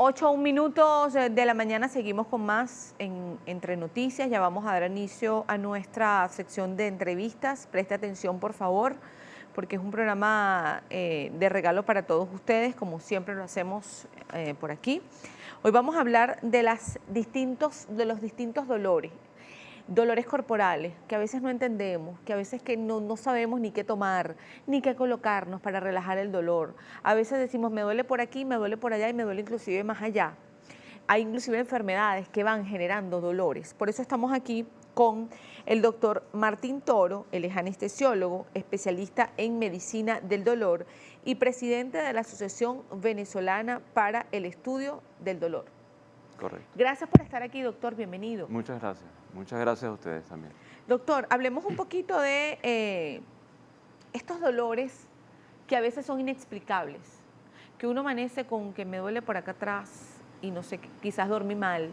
8 minutos de la mañana, seguimos con más en Entre Noticias. Ya vamos a dar inicio a nuestra sección de entrevistas. Preste atención, por favor, porque es un programa de regalo para todos ustedes, como siempre lo hacemos por aquí. Hoy vamos a hablar de los distintos dolores. Dolores corporales que a veces no entendemos, que a veces que no sabemos ni qué tomar, ni qué colocarnos para relajar el dolor. A veces decimos, me duele por aquí, me duele por allá y me duele inclusive más allá. Hay inclusive enfermedades que van generando dolores. Por eso estamos aquí con el doctor Martín Toro. Él es anestesiólogo, especialista en medicina del dolor y presidente de la Asociación Venezolana para el Estudio del Dolor. Correcto. Gracias por estar aquí, doctor. Bienvenido. Muchas gracias. Muchas gracias a ustedes también. Doctor, hablemos un poquito de estos dolores que a veces son inexplicables, que uno amanece con que me duele por acá atrás y no sé, quizás dormí mal.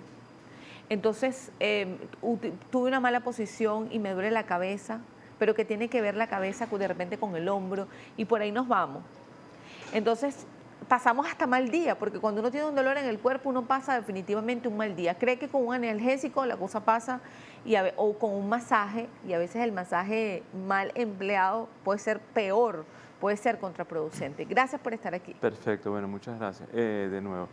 Entonces, tuve una mala posición y me duele la cabeza, pero que tiene que ver la cabeza de repente con el hombro y por ahí nos vamos. Entonces, pasamos hasta mal día, porque cuando uno tiene un dolor en el cuerpo, uno pasa definitivamente un mal día. Cree que con un analgésico la cosa pasa o con un masaje, y a veces el masaje mal empleado puede ser peor, puede ser contraproducente. Gracias por estar aquí. Perfecto, bueno, muchas gracias. De nuevo,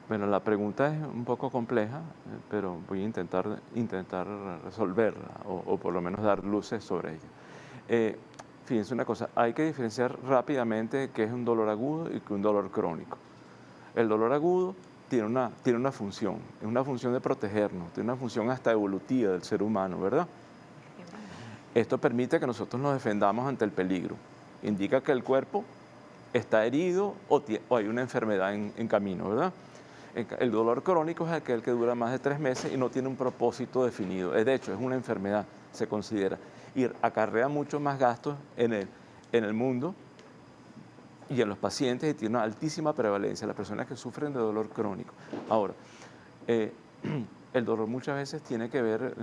bueno, la pregunta es un poco compleja, pero voy a intentar resolverla o por lo menos dar luces sobre ella. Fíjense una cosa, hay que diferenciar rápidamente qué es un dolor agudo y qué es un dolor crónico. El dolor agudo tiene una función, es una función de protegernos, tiene una función hasta evolutiva del ser humano, ¿verdad? Esto permite que nosotros nos defendamos ante el peligro. Indica que el cuerpo está herido o hay una enfermedad en camino, ¿verdad? El dolor crónico es aquel que dura más de 3 meses y no tiene un propósito definido. De hecho, es una enfermedad, se considera, y acarrea mucho más gastos en el mundo y en los pacientes, y tiene una altísima prevalencia, las personas que sufren de dolor crónico. Ahora, el dolor muchas veces tiene que ver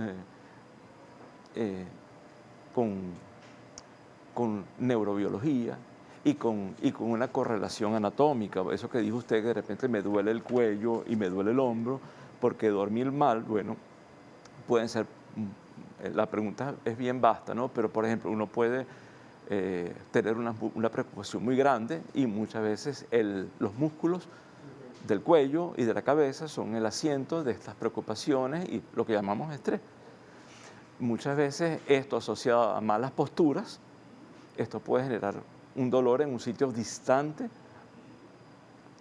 con neurobiología y con una correlación anatómica. Eso que dijo usted, que de repente me duele el cuello y me duele el hombro porque dormí mal, bueno, pueden ser, la pregunta es bien vasta, ¿no? Pero, por ejemplo, uno puede tener una preocupación muy grande y muchas veces los músculos del cuello y de la cabeza son el asiento de estas preocupaciones y lo que llamamos estrés. Muchas veces esto asociado a malas posturas, esto puede generar un dolor en un sitio distante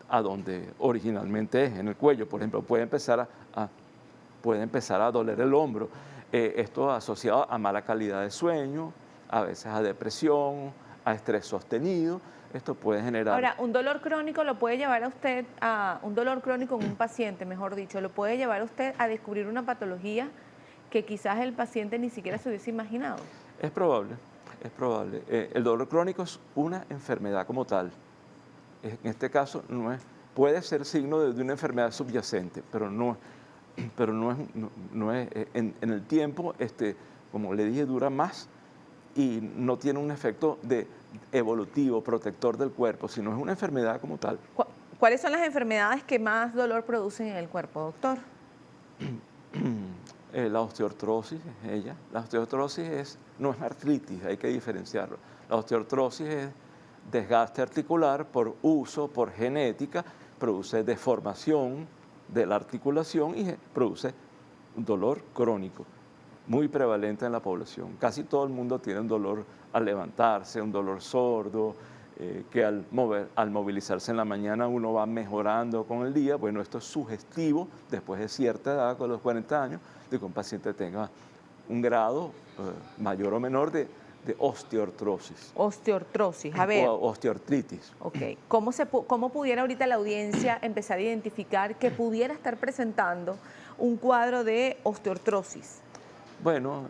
a donde originalmente es, en el cuello. Por ejemplo, puede empezar a doler el hombro. Esto asociado a mala calidad de sueño, a veces a depresión, a estrés sostenido. Esto puede generar... Ahora, un dolor crónico lo puede llevar a usted un dolor crónico en un paciente, mejor dicho, lo puede llevar a usted a descubrir una patología que quizás el paciente ni siquiera se hubiese imaginado. Es probable, es probable. El dolor crónico es una enfermedad como tal. En este caso puede ser signo de una enfermedad subyacente, pero no es en el tiempo, como le dije, dura más y no tiene un efecto evolutivo, protector del cuerpo, sino es una enfermedad como tal. ¿Cuáles son las enfermedades que más dolor producen en el cuerpo, doctor? La osteoartrosis es ella. La osteoartrosis no es artritis, hay que diferenciarlo. La osteoartrosis es desgaste articular por uso, por genética, produce deformación de la articulación y produce un dolor crónico, muy prevalente en la población. Casi todo el mundo tiene un dolor al levantarse, un dolor sordo, que al movilizarse en la mañana uno va mejorando con el día. Bueno, esto es sugestivo después de cierta edad, con los 40 años, de que un paciente tenga un grado mayor o menor de osteoartrosis. Osteoartrosis, a ver. O osteoartritis. Ok. ¿Cómo pudiera ahorita la audiencia empezar a identificar que pudiera estar presentando un cuadro de osteoartrosis? Bueno,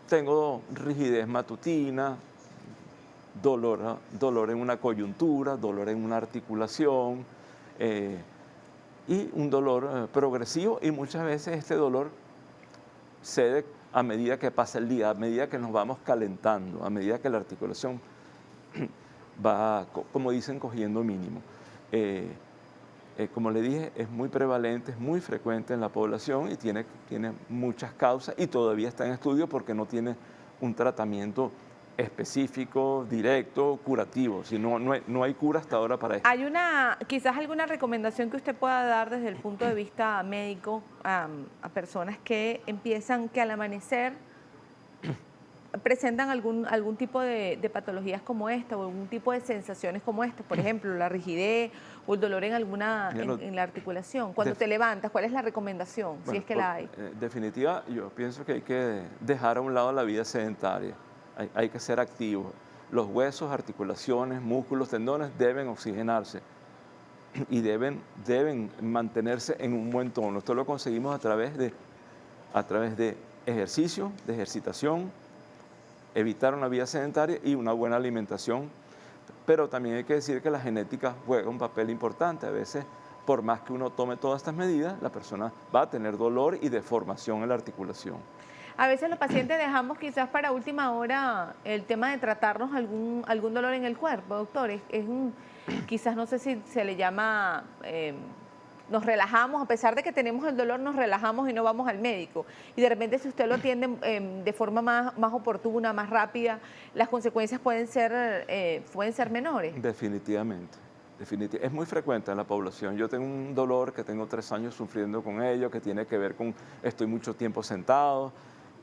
tengo rigidez matutina, dolor en una coyuntura, dolor en una articulación, y un dolor progresivo, y muchas veces este dolor cede a medida que pasa el día, a medida que nos vamos calentando, a medida que la articulación va, como dicen, cogiendo mínimo. Como le dije, es muy prevalente, es muy frecuente en la población y tiene muchas causas, y todavía está en estudio porque no tiene un tratamiento específico, directo, curativo. Si no hay cura hasta ahora para esto. ¿Hay quizás alguna recomendación que usted pueda dar desde el punto de vista médico a personas que empiezan, que al amanecer presentan algún tipo de patologías como esta o algún tipo de sensaciones como esta? Por ejemplo, la rigidez o el dolor en la articulación. Cuando te levantas, ¿cuál es la recomendación, si es que la hay? Definitiva, yo pienso que hay que dejar a un lado la vida sedentaria. Hay que ser activos. Los huesos, articulaciones, músculos, tendones deben oxigenarse y deben mantenerse en un buen tono. Esto lo conseguimos a través de ejercicio, de ejercitación, evitar una vida sedentaria y una buena alimentación. Pero también hay que decir que la genética juega un papel importante. A veces, por más que uno tome todas estas medidas, la persona va a tener dolor y deformación en la articulación. A veces los pacientes dejamos quizás para última hora el tema de tratarnos algún dolor en el cuerpo, doctor. Quizás no sé si se le llama, nos relajamos, a pesar de que tenemos el dolor, nos relajamos y no vamos al médico. Y de repente, si usted lo atiende de forma más oportuna, más rápida, las consecuencias pueden ser menores. Definitivamente. Es muy frecuente en la población. Yo tengo un dolor que tengo 3 años sufriendo con ello, que tiene que ver con estoy mucho tiempo sentado.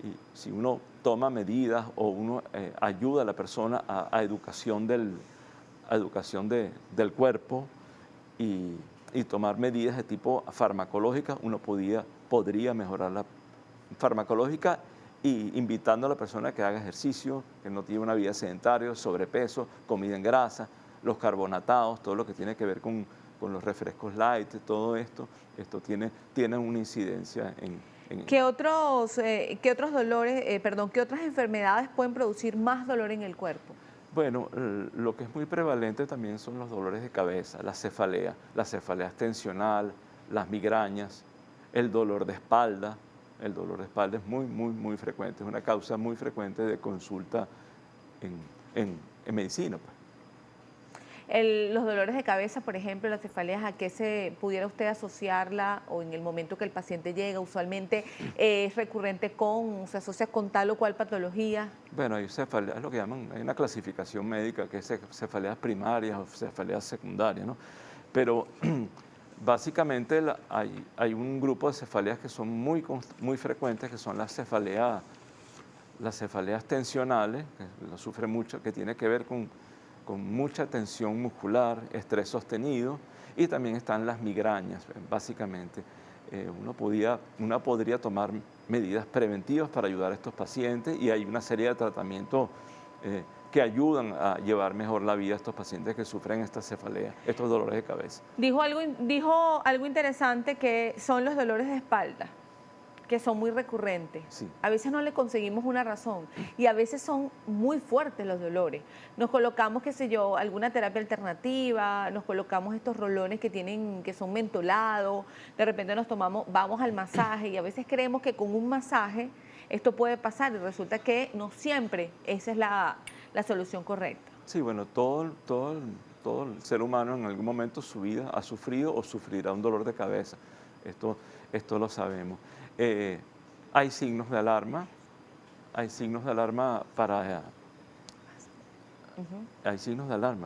Y si uno toma medidas o uno ayuda a la persona a educación del cuerpo y tomar medidas de tipo farmacológica, uno podría mejorar la farmacológica, y invitando a la persona a que haga ejercicio, que no tiene una vida sedentaria, sobrepeso, comida en grasa, los carbonatados, todo lo que tiene que ver con los refrescos light, todo esto tiene una incidencia en ¿Qué otros dolores, qué otras enfermedades pueden producir más dolor en el cuerpo? Bueno, lo que es muy prevalente también son los dolores de cabeza, la cefalea tensional, las migrañas, el dolor de espalda. El dolor de espalda es muy frecuente, es una causa muy frecuente de consulta en medicina, pues. Los dolores de cabeza, por ejemplo, las cefaleas, ¿a qué se pudiera usted asociarla, o en el momento que el paciente llega? Usualmente es recurrente se asocia con tal o cual patología. Bueno, hay cefaleas, lo que llaman, hay una clasificación médica que es cefaleas primarias o cefaleas secundarias, ¿no? Pero básicamente hay un grupo de cefaleas que son muy frecuentes, que son las cefaleas tensionales, que lo sufre mucho, que tiene que ver con mucha tensión muscular, estrés sostenido, y también están las migrañas, básicamente. Uno podría tomar medidas preventivas para ayudar a estos pacientes, y hay una serie de tratamientos que ayudan a llevar mejor la vida a estos pacientes que sufren esta cefalea, estos dolores de cabeza. Dijo algo interesante, que son los dolores de espalda, que son muy recurrentes. Sí. A veces no le conseguimos una razón y a veces son muy fuertes los dolores. Nos colocamos, qué sé yo, alguna terapia alternativa, nos colocamos estos rolones que son mentolados, de repente vamos al masaje, y a veces creemos que con un masaje esto puede pasar, y resulta que no siempre esa es la solución correcta. Sí, bueno, todo el ser humano en algún momento de su vida ha sufrido o sufrirá un dolor de cabeza. Esto lo sabemos. Hay signos de alarma, hay signos de alarma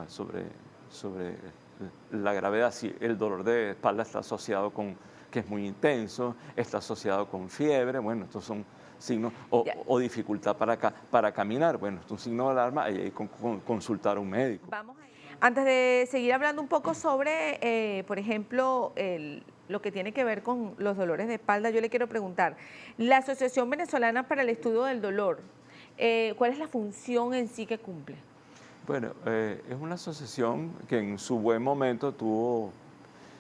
sobre la gravedad. Si el dolor de espalda está asociado con que es muy intenso, está asociado con fiebre, bueno, estos son signos, o dificultad para caminar, bueno, esto es un signo de alarma, y hay que consultar a un médico. Antes de seguir hablando un poco sobre, por ejemplo, lo que tiene que ver con los dolores de espalda, yo le quiero preguntar, la Asociación Venezolana para el Estudio del Dolor, ¿cuál es la función en sí que cumple? Bueno, es una asociación que en su buen momento tuvo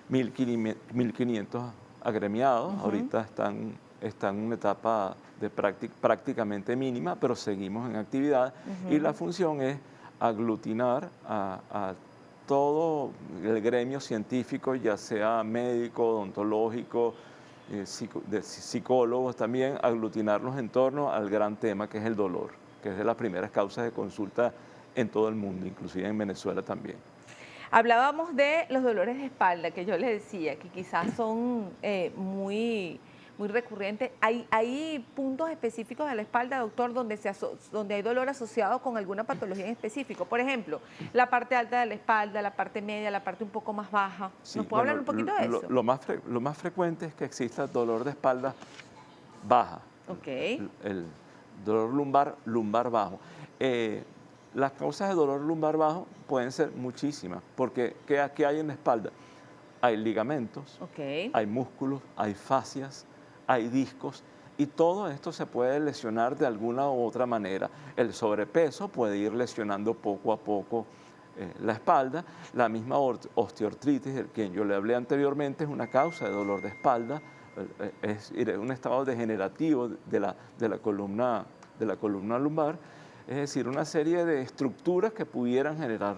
1.500 agremiados. Ahorita están en una etapa de prácticamente mínima, pero seguimos en actividad, y la función es aglutinar a todo el gremio científico, ya sea médico, odontológico, de psicólogos también, aglutinarnos en torno al gran tema que es el dolor, que es de las primeras causas de consulta en todo el mundo, inclusive en Venezuela también. Hablábamos de los dolores de espalda, que yo les decía que quizás son muy recurrentes. ¿Hay puntos específicos de la espalda, doctor, donde hay dolor asociado con alguna patología en específico? Por ejemplo, la parte alta de la espalda, la parte media, la parte un poco más baja. Sí, ¿Nos puede bueno, hablar un poquito de eso? lo más frecuente es que exista dolor de espalda baja, Ok, el dolor lumbar bajo. Las causas de dolor lumbar bajo pueden ser muchísimas, porque ¿qué hay en la espalda? Hay ligamentos, ok. hay músculos, hay fascias, hay discos, y todo esto se puede lesionar de alguna u otra manera. El sobrepeso puede ir lesionando poco a poco la espalda. La misma osteoartritis, del que yo le hablé anteriormente, es una causa de dolor de espalda, es un estado degenerativo de la columna lumbar, es decir, una serie de estructuras que pudieran generar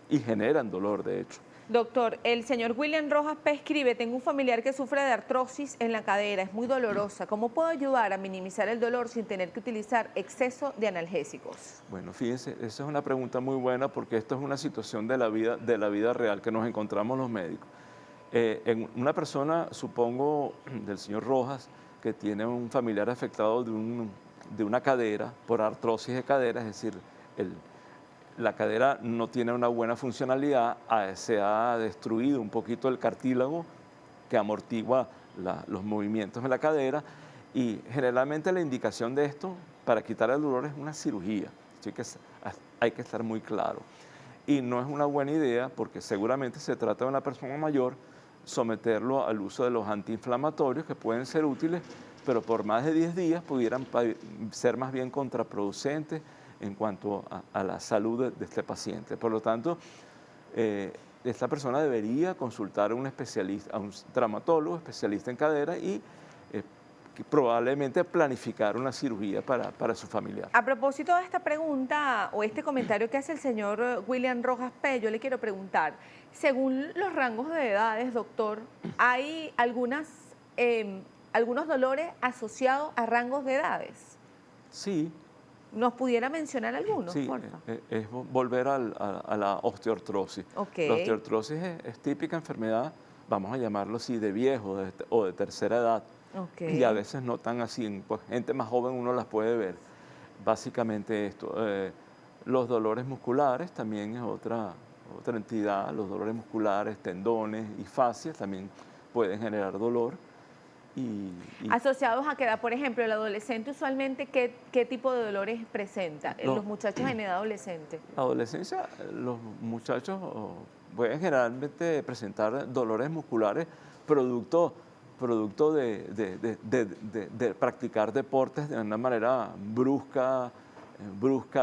y generan dolor, de hecho. Doctor, el señor William Rojas P. escribe, tengo un familiar que sufre de artrosis en la cadera, es muy dolorosa. ¿Cómo puedo ayudar a minimizar el dolor sin tener que utilizar exceso de analgésicos? Bueno, fíjense, esa es una pregunta muy buena porque esto es una situación de la vida real que nos encontramos los médicos. En una persona, supongo, del señor Rojas, que tiene un familiar afectado de una cadera, por artrosis de cadera, es decir, la cadera no tiene una buena funcionalidad, se ha destruido un poquito el cartílago que amortigua los movimientos de la cadera, y generalmente la indicación de esto para quitar el dolor es una cirugía. Hay que estar muy claro. Y no es una buena idea porque seguramente se trata de una persona mayor, someterlo al uso de los antiinflamatorios que pueden ser útiles, pero por más de 10 días pudieran ser más bien contraproducentes en cuanto a la salud de este paciente. Por lo tanto, esta persona debería consultar a un especialista, a un traumatólogo especialista en cadera, y probablemente planificar una cirugía para su familiar. A propósito de esta pregunta o este comentario que hace el señor William Rojas P., yo le quiero preguntar, según los rangos de edades, doctor, ¿hay algunos dolores asociados a rangos de edades? Sí. ¿Nos pudiera mencionar algunos, Sí, por favor? es volver a la osteoartrosis. Ok. La osteoartrosis es típica enfermedad, vamos a llamarlo así, de viejo o de tercera edad. Ok. Y a veces no tan así, pues gente más joven uno las puede ver. Básicamente esto. Los dolores musculares también es otra entidad. Los dolores musculares, tendones y fascias también pueden generar dolor. ¿Asociados a qué edad? Por ejemplo, el adolescente usualmente, ¿qué tipo de dolores presenta? Los muchachos en edad adolescente. La adolescencia, los muchachos pueden generalmente presentar dolores musculares producto de practicar deportes de una manera brusca,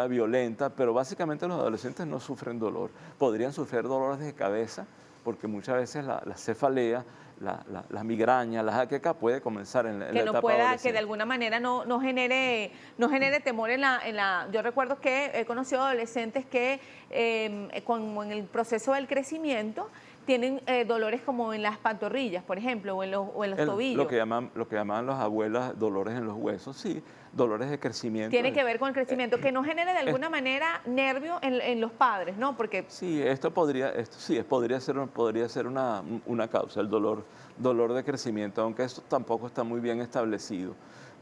violenta, pero básicamente los adolescentes no sufren dolor. Podrían sufrir dolores de cabeza, porque muchas veces la cefalea, la migraña, la jaqueca puede comenzar en la etapa adolescente. Que de alguna manera no genere temor en la... Yo recuerdo que he conocido adolescentes que en el proceso del crecimiento tienen dolores como en las pantorrillas, por ejemplo, o en los tobillos. Lo que llaman las abuelas dolores en los huesos, sí, dolores de crecimiento. Tiene que ver con el crecimiento, que no genere de alguna manera nervio en los padres, ¿no? Porque... Sí, podría ser una causa, el dolor de crecimiento, aunque esto tampoco está muy bien establecido.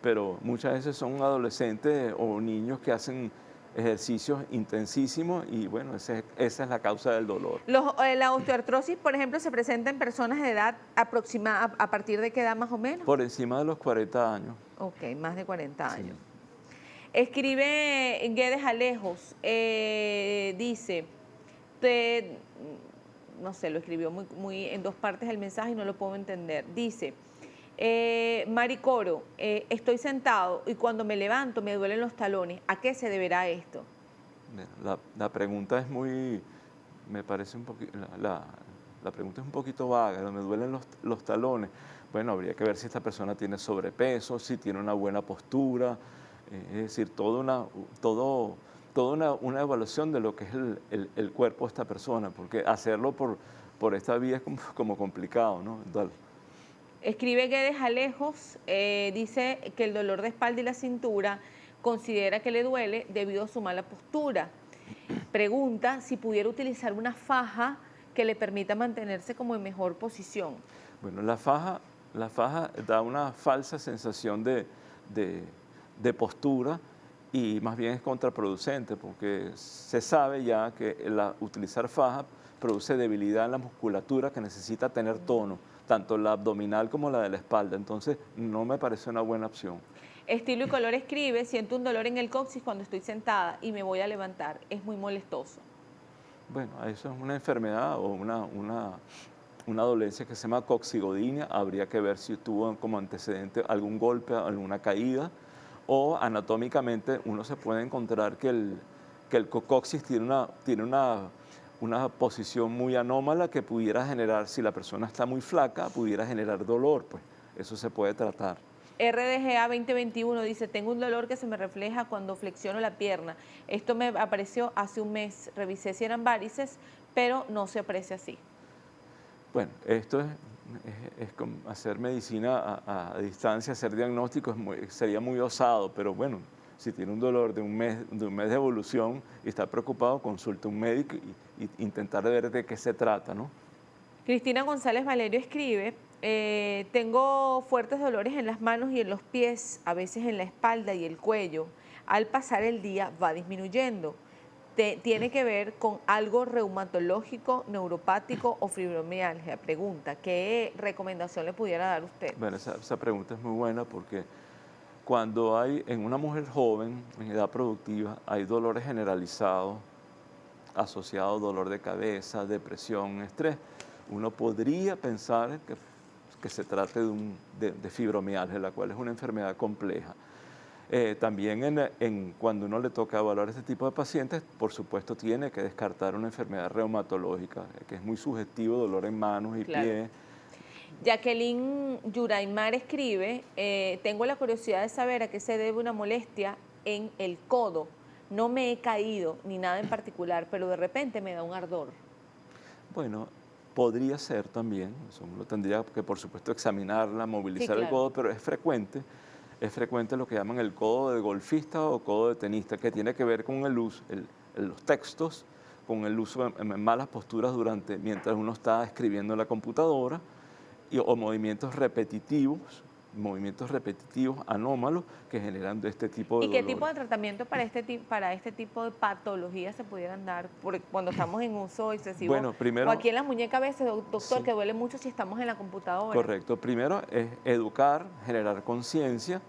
Pero muchas veces son adolescentes o niños que hacen ejercicios intensísimos y bueno, esa es la causa del dolor. La osteoartrosis, por ejemplo, se presenta en personas de edad aproximada, ¿a partir de qué edad más o menos? Por encima de los 40 años. Ok, más de 40 Sí. años. Escribe Guedes Alejos, dice, no sé, lo escribió muy en dos partes el mensaje y no lo puedo entender. Dice, Maricoro, estoy sentado y cuando me levanto me duelen los talones. ¿A qué se deberá esto? La pregunta es me parece un poquito, la pregunta es un poquito vaga, me duelen los talones. Bueno, habría que ver si esta persona tiene sobrepeso, si tiene una buena postura, es decir, todo toda una evaluación de lo que es el cuerpo de esta persona, porque hacerlo por esta vía es como complicado, ¿no? Dale. Escribe Guedes Alejos, dice que el dolor de espalda y la cintura considera que le duele debido a su mala postura. Pregunta si pudiera utilizar una faja que le permita mantenerse como en mejor posición. Bueno, la faja da una falsa sensación de postura y más bien es contraproducente porque se sabe ya que utilizar faja produce debilidad en la musculatura que necesita tener tono, tanto la abdominal como la de la espalda. Entonces, no me parece una buena opción. Estilo y Color escribe, siento un dolor en el coxis cuando estoy sentada y me voy a levantar. Es muy molestoso. Bueno, eso es una enfermedad o una dolencia que se llama coxigodia. Habría que ver si tuvo como antecedente algún golpe, alguna caída, o anatómicamente uno se puede encontrar que el coxis tiene una posición muy anómala que pudiera generar, si la persona está muy flaca, pudiera generar dolor, pues eso se puede tratar. RDGA 2021 dice, tengo un dolor que se me refleja cuando flexiono la pierna. Esto me apareció hace un mes. Revisé si eran varices, pero no se aprecia así. Bueno, esto es como hacer medicina a distancia, hacer diagnóstico sería muy osado, pero bueno, si tiene un dolor de un mes de evolución y está preocupado, consulte a un médico y intentar ver de qué se trata, ¿no? Cristina González Valerio escribe, tengo fuertes dolores en las manos y en los pies, a veces en la espalda y el cuello. Al pasar el día va disminuyendo. Tiene que ver con algo reumatológico, neuropático o fibromialgia. Pregunta, ¿qué recomendación le pudiera dar usted? Bueno, esa pregunta es muy buena porque cuando hay en una mujer joven, en edad productiva, hay dolores generalizados asociados a dolor de cabeza, depresión, estrés. Uno podría pensar que se trate de fibromialgia, la cual es una enfermedad compleja. También cuando uno le toca evaluar este tipo de pacientes, por supuesto tiene que descartar una enfermedad reumatológica, que es muy sugestivo, dolor en manos y Claro. pies. Jacqueline Yuraimar escribe, tengo la curiosidad de saber a qué se debe una molestia en el codo. No me he caído ni nada en particular, pero de repente me da un ardor. Bueno, podría ser también, eso uno tendría que por supuesto examinarla, movilizar el claro. codo, pero es frecuente lo que llaman el codo de golfista o codo de tenista, que tiene que ver con los textos, con el uso en malas posturas mientras uno está escribiendo en la computadora, o movimientos repetitivos anómalos que generan este tipo de ¿Y qué dolores. tipo de tratamiento para este tipo de patologías se pudieran dar? Porque cuando estamos en uso excesivo, Bueno, o primero, aquí en la muñeca a veces, doctor, sí. que duele mucho si estamos en la computadora. Correcto. Primero es educar, generar conciencia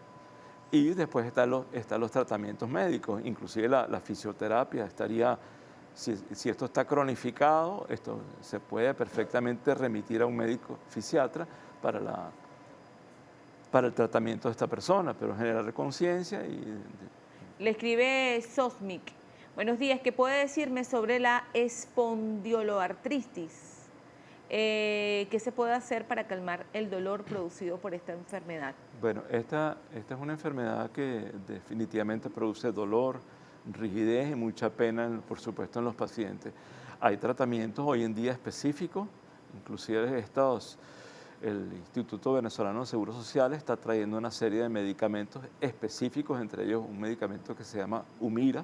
y después están los tratamientos médicos, inclusive la fisioterapia estaría, si esto está cronificado, esto se puede perfectamente remitir a un médico fisiatra para el tratamiento de esta persona, pero generar conciencia y Le escribe Sosmic. Buenos días, ¿qué puede decirme sobre la espondioartritis? ¿Qué se puede hacer para calmar el dolor producido por esta enfermedad? bueno, esta es una enfermedad que definitivamente produce dolor, rigidez y mucha pena, por supuesto, en los pacientes. Hay tratamientos hoy en día específicos, inclusive el Instituto Venezolano de Seguro Social está trayendo una serie de medicamentos específicos, entre ellos un medicamento que se llama Humira,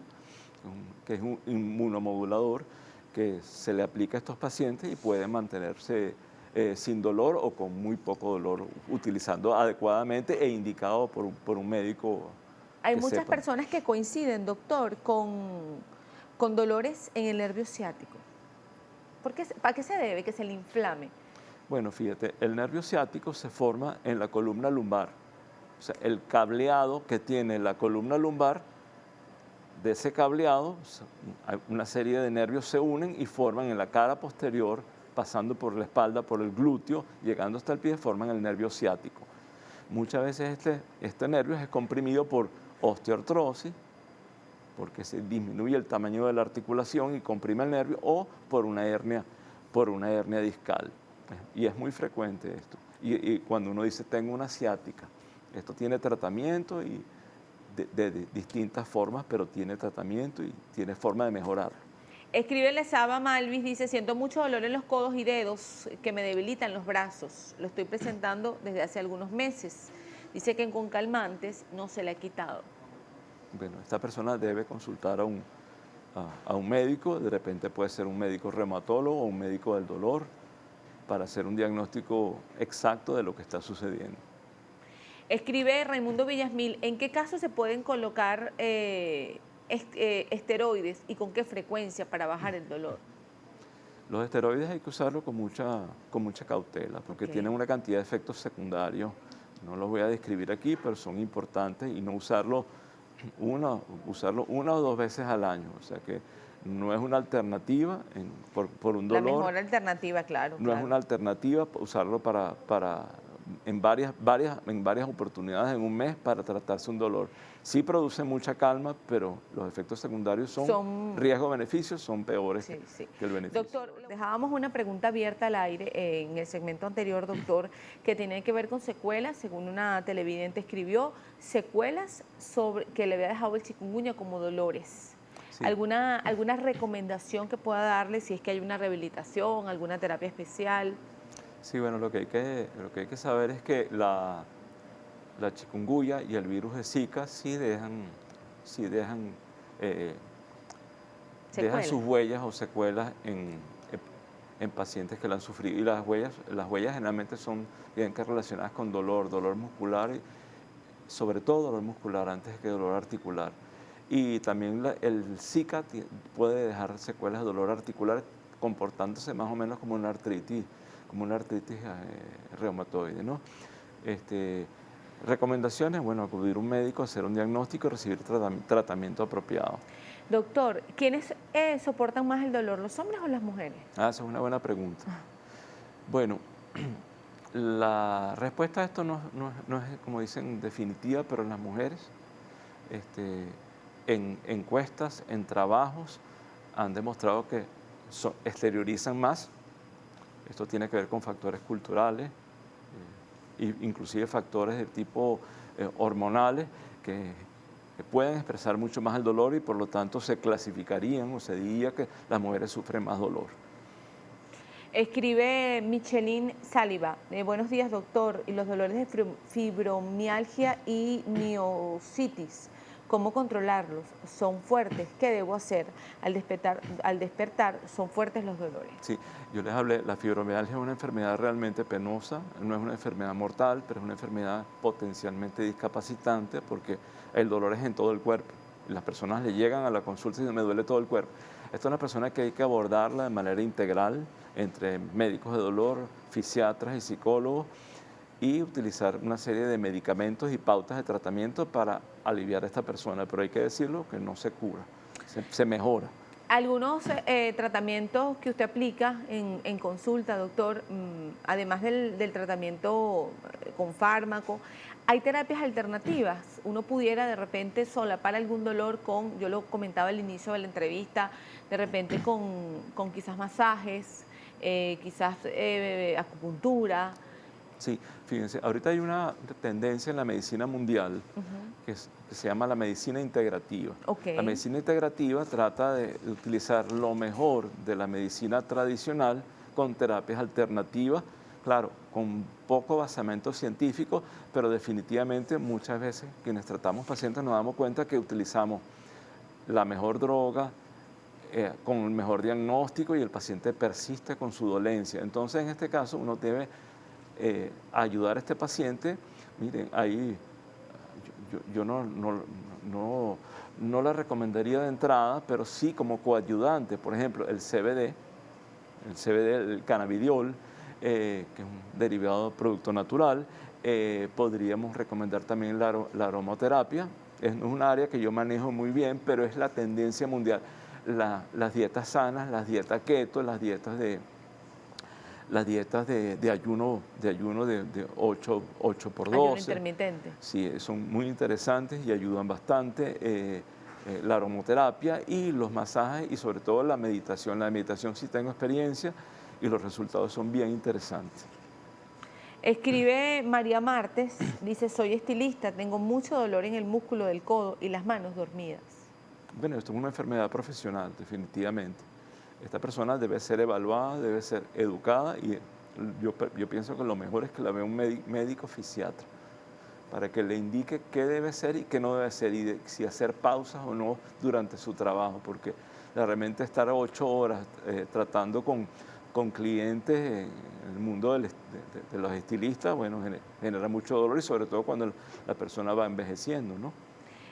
que es un inmunomodulador que se le aplica a estos pacientes y pueden mantenerse sin dolor o con muy poco dolor, utilizando adecuadamente e indicado por un médico Hay que muchas sepa. personas que coinciden, doctor, con dolores en el nervio ciático. ¿Para qué se debe que se le inflame? Bueno, fíjate, el nervio ciático se forma en la columna lumbar. O sea, el cableado que tiene la columna lumbar, de ese cableado, una serie de nervios se unen y forman en la cara posterior, pasando por la espalda, por el glúteo, llegando hasta el pie, forman el nervio ciático. Muchas veces este nervio es comprimido por osteoartrosis, porque se disminuye el tamaño de la articulación y comprime el nervio, o por una hernia discal. Y es muy frecuente esto. Y cuando uno dice, tengo una ciática, esto tiene tratamiento y de distintas formas, pero tiene tratamiento y tiene forma de mejorar. Escribe Lezama Malvis, dice, siento mucho dolor en los codos y dedos que me debilitan los brazos. Lo estoy presentando desde hace algunos meses. Dice que con calmantes no se le ha quitado. Bueno, esta persona debe consultar a un médico, de repente puede ser un médico reumatólogo o un médico del dolor, para hacer un diagnóstico exacto de lo que está sucediendo. Escribe Raimundo Villasmil, ¿en qué caso se pueden colocar esteroides y con qué frecuencia para bajar el dolor? Los esteroides hay que usarlos con mucha cautela, porque tienen una cantidad de efectos secundarios. No los voy a describir aquí, pero son importantes, y no usarlo usarlo 1 o 2 veces al año. O sea que no es una alternativa por un dolor. La mejor alternativa, claro. No es una alternativa usarlo en varias oportunidades en un mes para tratarse un dolor. Sí produce mucha calma, pero los efectos secundarios son riesgo-beneficios, son peores que el beneficio. Doctor, dejábamos una pregunta abierta al aire en el segmento anterior, doctor, que tiene que ver con secuelas, según una televidente escribió, secuelas que le había dejado el chikungunya como dolores. Sí. ¿Alguna recomendación que pueda darle si es que hay una rehabilitación, alguna terapia especial? Sí, bueno, lo que hay que saber es que la chikungunya y el virus de Zika dejan sus huellas o secuelas en pacientes que la han sufrido. Y las huellas generalmente son bien que relacionadas con dolor muscular, y sobre todo dolor muscular antes que dolor articular. Y también el Zika puede dejar secuelas de dolor articular comportándose más o menos como una artritis reumatoide, ¿no? Recomendaciones, bueno, acudir a un médico, hacer un diagnóstico y recibir tratamiento apropiado. Doctor, ¿quiénes soportan más el dolor, los hombres o las mujeres? Esa es una buena pregunta. Bueno, la respuesta a esto no es, como dicen, definitiva, pero en las mujeres, en encuestas, en trabajos, han demostrado que exteriorizan más. Esto tiene que ver con factores culturales, inclusive factores de tipo hormonales que pueden expresar mucho más el dolor, y por lo tanto se clasificarían o se diría que las mujeres sufren más dolor. Escribe Micheline Saliba, buenos días doctor, y los dolores de fibromialgia y miositis, ¿cómo controlarlos? ¿Son fuertes? ¿Qué debo hacer? Al despertar son fuertes los dolores. Sí, yo les hablé, la fibromialgia es una enfermedad realmente penosa, no es una enfermedad mortal, pero es una enfermedad potencialmente discapacitante porque el dolor es en todo el cuerpo. Las personas le llegan a la consulta y dicen, me duele todo el cuerpo. Esta es una persona que hay que abordarla de manera integral entre médicos de dolor, fisiatras y psicólogos, y utilizar una serie de medicamentos y pautas de tratamiento para aliviar a esta persona, pero hay que decirlo que no se cura, se mejora. Algunos tratamientos que usted aplica en consulta, doctor, además del tratamiento con fármaco, ¿hay terapias alternativas? Uno pudiera de repente solapar algún dolor con, yo lo comentaba al inicio de la entrevista, de repente con quizás masajes, quizás acupuntura. Sí, fíjense, ahorita hay una tendencia en la medicina mundial que se llama la medicina integrativa. Okay. La medicina integrativa trata de utilizar lo mejor de la medicina tradicional con terapias alternativas, claro, con poco basamento científico, pero definitivamente muchas veces quienes tratamos pacientes nos damos cuenta que utilizamos la mejor droga, con el mejor diagnóstico, y el paciente persiste con su dolencia. Entonces, en este caso, uno debe ayudar a este paciente. Miren, ahí yo no la recomendaría de entrada, pero sí como coayudante. Por ejemplo, el CBD, el cannabidiol, que es un derivado de producto natural. Podríamos recomendar también la aromaterapia. Es un área que yo manejo muy bien, pero es la tendencia mundial. Las dietas sanas, las dietas keto, las dietas de ayuno de 8 por 12. Ayuno intermitente. Sí, son muy interesantes y ayudan bastante. La aromaterapia y los masajes, y sobre todo la meditación. La meditación sí tengo experiencia y los resultados son bien interesantes. Escribe María Martes, dice, soy estilista, tengo mucho dolor en el músculo del codo y las manos dormidas. Bueno, esto es una enfermedad profesional, definitivamente. Esta persona debe ser evaluada, debe ser educada y yo pienso que lo mejor es que la vea un médico fisiatra para que le indique qué debe ser y qué no debe ser y si hacer pausas o no durante su trabajo, porque realmente estar 8 horas tratando con clientes en el mundo de los estilistas, bueno, genera mucho dolor y sobre todo cuando la persona va envejeciendo, ¿no?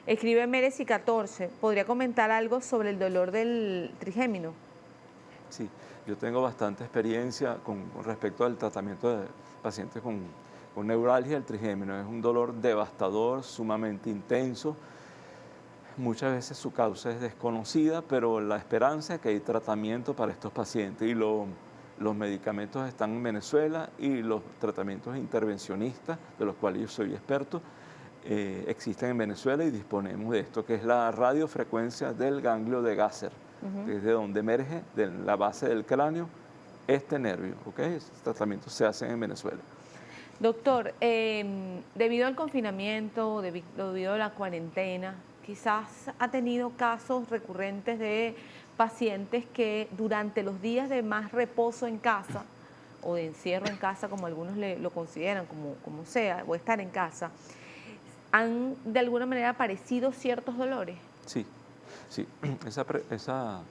Escribe Mereci 14, ¿podría comentar algo sobre el dolor del trigémino? Sí, yo tengo bastante experiencia con respecto al tratamiento de pacientes con neuralgia del trigémino. Es un dolor devastador, sumamente intenso. Muchas veces su causa es desconocida, pero la esperanza es que hay tratamiento para estos pacientes y los medicamentos están en Venezuela y los tratamientos intervencionistas, de los cuales yo soy experto, existen en Venezuela y disponemos de esto, que es la radiofrecuencia del ganglio de Gasser, que es de donde emerge, de la base del cráneo, este nervio. ¿Ok? Estos tratamientos se hacen en Venezuela. Doctor, debido al confinamiento, debido a la cuarentena, quizás ha tenido casos recurrentes de pacientes que durante los días de más reposo en casa o de encierro en casa, como algunos lo consideran, como sea, o estar en casa, han de alguna manera aparecido ciertos dolores. Sí, sí,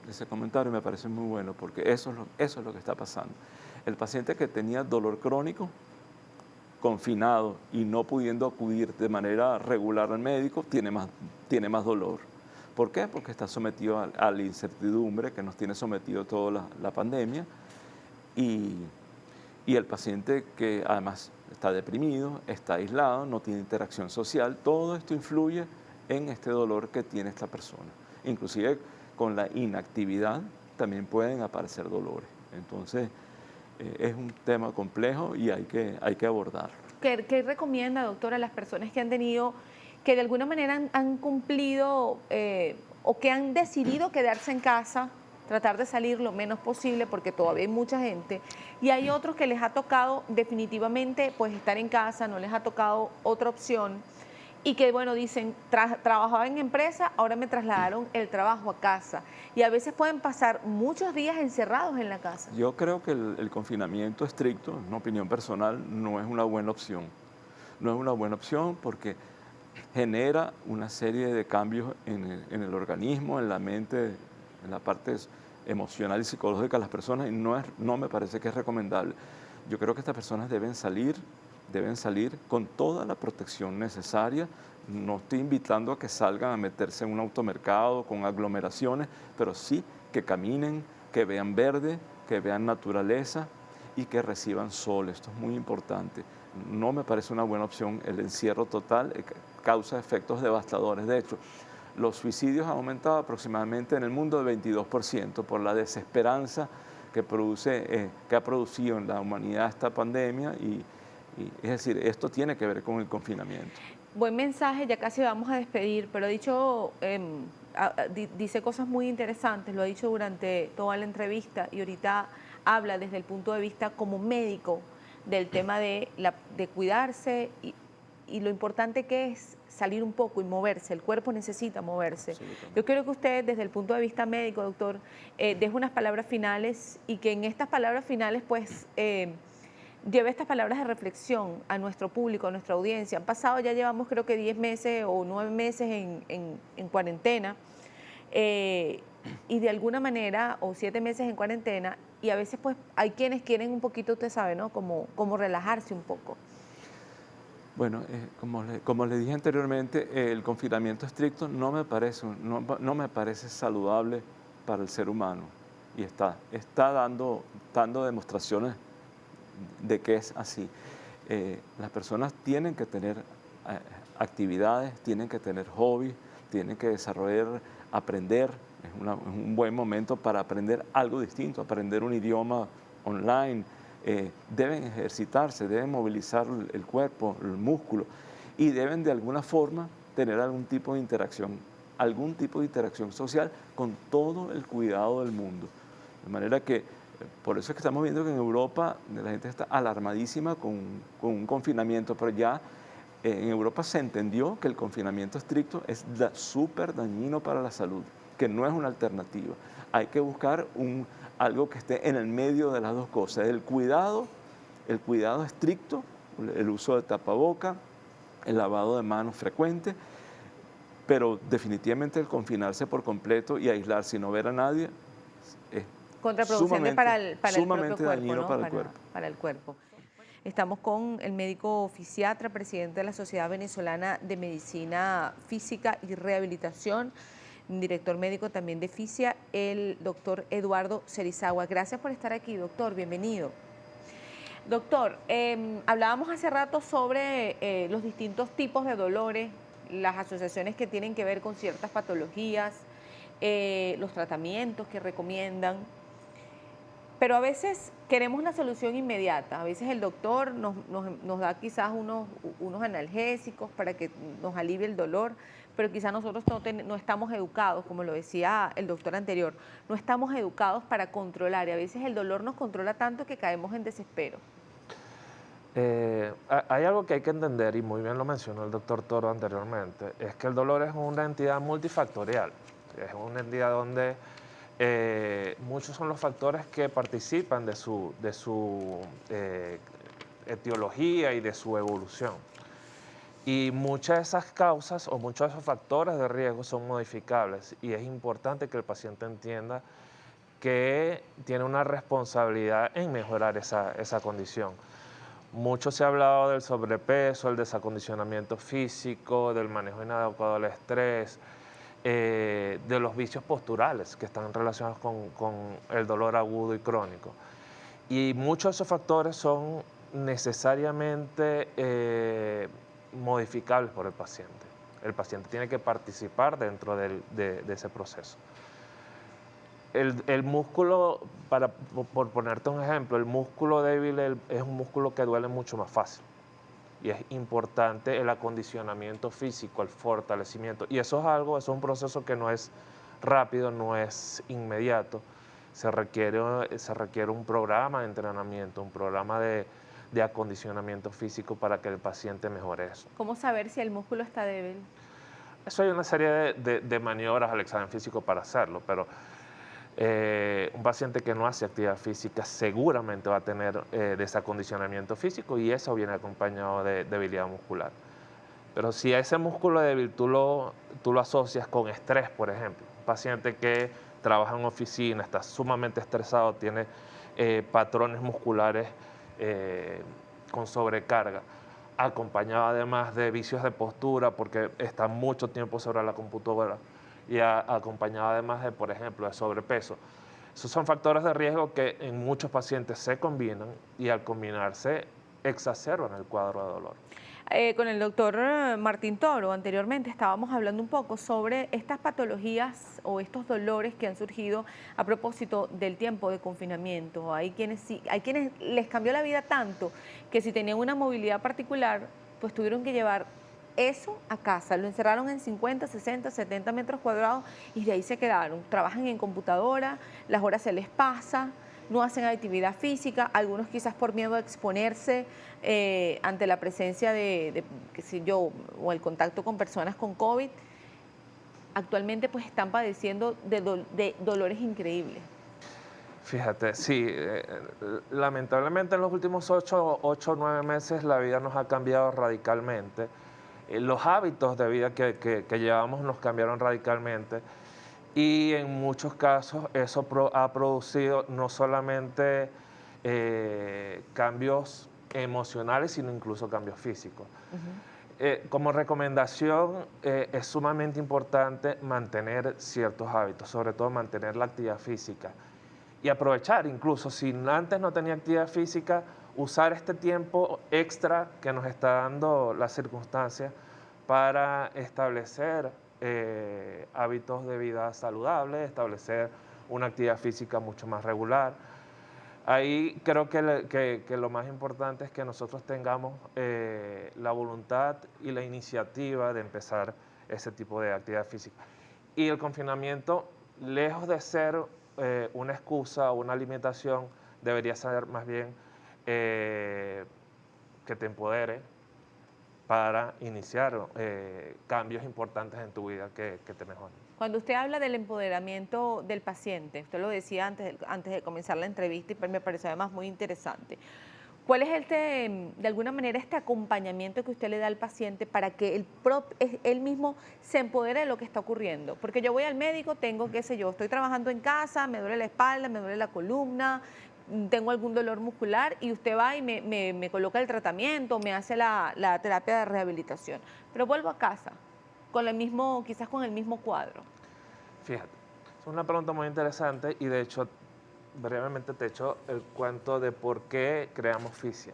ese comentario me parece muy bueno porque eso es lo que está pasando. El paciente que tenía dolor crónico, confinado y no pudiendo acudir de manera regular al médico, tiene más dolor. ¿Por qué? Porque está sometido a la incertidumbre que nos tiene sometido toda la pandemia y el paciente que además está deprimido, está aislado, no tiene interacción social, todo esto influye en este dolor que tiene esta persona. Inclusive con la inactividad también pueden aparecer dolores. Entonces es un tema complejo y hay que abordarlo. ¿Qué recomienda, doctora, a las personas que han tenido, que de alguna manera han cumplido o que han decidido quedarse en casa, tratar de salir lo menos posible porque todavía hay mucha gente, y hay otros que les ha tocado definitivamente pues estar en casa, no les ha tocado otra opción, y que bueno, dicen, trabajaba en empresa, ahora me trasladaron el trabajo a casa, y a veces pueden pasar muchos días encerrados en la casa? Yo creo que el confinamiento estricto, en una opinión personal, no es una buena opción. No es una buena opción porque genera una serie de cambios en el organismo, en la mente, en la parte emocional y psicológica de las personas y no me parece que es recomendable. Yo creo que estas personas deben salir con toda la protección necesaria. No estoy invitando a que salgan a meterse en un automercado con aglomeraciones, pero sí que caminen, que vean verde, que vean naturaleza y que reciban sol. Esto es muy importante. No me parece una buena opción el encierro total, causa efectos devastadores. De hecho, los suicidios han aumentado aproximadamente en el mundo de 22% por la desesperanza que ha producido en la humanidad esta pandemia y es decir, esto tiene que ver con el confinamiento. Buen mensaje, ya casi vamos a despedir, pero dice cosas muy interesantes, lo ha dicho durante toda la entrevista y ahorita habla desde el punto de vista como médico del tema de cuidarse y lo importante que es salir un poco y moverse, el cuerpo necesita moverse. Yo quiero que usted, desde el punto de vista médico, doctor, deje unas palabras finales y que en estas palabras finales, pues, lleve estas palabras de reflexión a nuestro público, a nuestra audiencia. Han pasado, ya llevamos creo que 10 meses o 9 meses en cuarentena y de alguna manera, o 7 meses en cuarentena, y a veces pues hay quienes quieren un poquito, usted sabe, ¿no? Como relajarse un poco. Bueno, como le dije anteriormente, el confinamiento estricto no me parece saludable para el ser humano y está dando demostraciones de que es así. Las personas tienen que tener actividades, tienen que tener hobbies, tienen que desarrollar, aprender. Es un buen momento para aprender algo distinto, aprender un idioma online. Deben ejercitarse, deben movilizar el cuerpo, el músculo y deben de alguna forma tener algún tipo de interacción social con todo el cuidado del mundo. De manera que Por eso es que estamos viendo que en Europa la gente está alarmadísima con un confinamiento, pero ya en Europa se entendió que el confinamiento estricto es súper dañino para la salud, que no es una alternativa. Hay que buscar algo que esté en el medio de las dos cosas, el cuidado estricto, el uso de tapaboca, el lavado de manos frecuente, pero definitivamente el confinarse por completo y aislarse y no ver a nadie es contraproducente para el propio cuerpo, dañino ¿no? para el cuerpo. Para el cuerpo. Estamos con el médico fisiatra, presidente de la Sociedad Venezolana de Medicina Física y Rehabilitación, director médico también de FISIA, el doctor Eduardo Cerizagua. Gracias por estar aquí, doctor, bienvenido. Doctor, hablábamos hace rato sobre los distintos tipos de dolores, las asociaciones que tienen que ver con ciertas patologías, los tratamientos que recomiendan. Pero a veces queremos una solución inmediata. A veces el doctor nos da quizás unos analgésicos para que nos alivie el dolor, pero quizás nosotros no estamos educados, como lo decía el doctor anterior, no estamos educados para controlar y a veces el dolor nos controla tanto que caemos en desespero. Hay algo que hay que entender, y muy bien lo mencionó el doctor Toro anteriormente, es que el dolor es una entidad multifactorial, es una entidad donde muchos son los factores que participan de su etiología y de su evolución. Y muchas de esas causas o muchos de esos factores de riesgo son modificables y es importante que el paciente entienda que tiene una responsabilidad en mejorar esa condición. Mucho se ha hablado del sobrepeso, el desacondicionamiento físico, del manejo inadecuado del estrés, de los vicios posturales que están relacionados con el dolor agudo y crónico. Y muchos de esos factores son necesariamente modificables por el paciente. El paciente tiene que participar dentro de ese proceso. El músculo, por ponerte un ejemplo, el músculo débil es un músculo que duele mucho más fácil. Y es importante el acondicionamiento físico, el fortalecimiento. Y eso es un proceso que no es rápido, no es inmediato. Se requiere un programa de entrenamiento, un programa de acondicionamiento físico para que el paciente mejore eso. ¿Cómo saber si el músculo está débil? Eso hay una serie de maniobras al examen físico para hacerlo, pero un paciente que no hace actividad física seguramente va a tener desacondicionamiento físico y eso viene acompañado de debilidad muscular. Pero si a ese músculo débil tú lo asocias con estrés, por ejemplo, un paciente que trabaja en oficina, está sumamente estresado, tiene patrones musculares con sobrecarga, acompañado además de vicios de postura porque está mucho tiempo sobre la computadora, y acompañado además de, por ejemplo, de sobrepeso. Esos son factores de riesgo que en muchos pacientes se combinan y al combinarse exacerban el cuadro de dolor. Con el doctor Martín Toro, anteriormente estábamos hablando un poco sobre estas patologías o estos dolores que han surgido a propósito del tiempo de confinamiento. Hay quienes les cambió la vida tanto que si tenían una movilidad particular, pues tuvieron que llevar eso a casa, lo encerraron en 50, 60, 70 metros cuadrados y de ahí se quedaron. Trabajan en computadora, las horas se les pasa, no hacen actividad física, algunos quizás por miedo a exponerse ante la presencia qué sé yo, o el contacto con personas con COVID. Actualmente pues están padeciendo de dolores increíbles. Fíjate, sí, lamentablemente en los últimos 8 o 9 meses la vida nos ha cambiado radicalmente. Los hábitos de vida que llevamos nos cambiaron radicalmente y en muchos casos eso ha producido no solamente cambios emocionales, sino incluso cambios físicos. Como recomendación, es sumamente importante mantener ciertos hábitos, sobre todo mantener la actividad física y aprovechar, incluso si antes no tenía actividad física, usar este tiempo extra que nos está dando las circunstancias para establecer hábitos de vida saludables, establecer una actividad física mucho más regular. Ahí creo que lo más importante es que nosotros tengamos la voluntad y la iniciativa de empezar ese tipo de actividad física. Y el confinamiento, lejos de ser una excusa o una limitación, debería ser más bien que te empodere para iniciar cambios importantes en tu vida que te mejoren. Cuando usted habla del empoderamiento del paciente, usted lo decía antes de comenzar la entrevista y me pareció además muy interesante. ¿Cuál es de alguna manera este acompañamiento que usted le da al paciente para que él mismo se empodere de lo que está ocurriendo? Porque yo voy al médico, tengo, qué sé yo, estoy trabajando en casa, me duele la espalda, me duele la columna, tengo algún dolor muscular y usted va y me coloca el tratamiento, me hace la terapia de rehabilitación. Pero vuelvo a casa quizás con el mismo cuadro. Fíjate, es una pregunta muy interesante y de hecho, brevemente te echo el cuento de por qué creamos Fisia.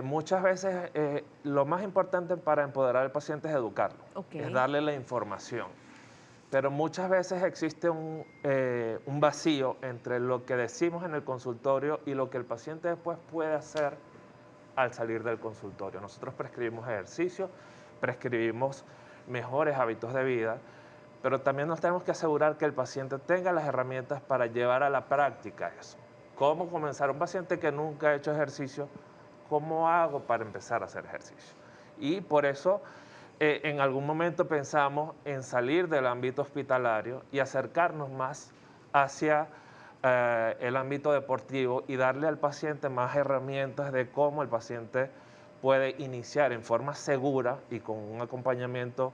Muchas veces lo más importante para empoderar al paciente es educarlo, es darle la información. Pero muchas veces existe un vacío entre lo que decimos en el consultorio y lo que el paciente después puede hacer al salir del consultorio. Nosotros prescribimos ejercicio, prescribimos mejores hábitos de vida, pero también nos tenemos que asegurar que el paciente tenga las herramientas para llevar a la práctica eso. ¿Cómo comenzar? Un paciente que nunca ha hecho ejercicio, ¿cómo hago para empezar a hacer ejercicio? Y por eso en algún momento pensamos en salir del ámbito hospitalario y acercarnos más hacia el ámbito deportivo y darle al paciente más herramientas de cómo el paciente puede iniciar en forma segura y con un acompañamiento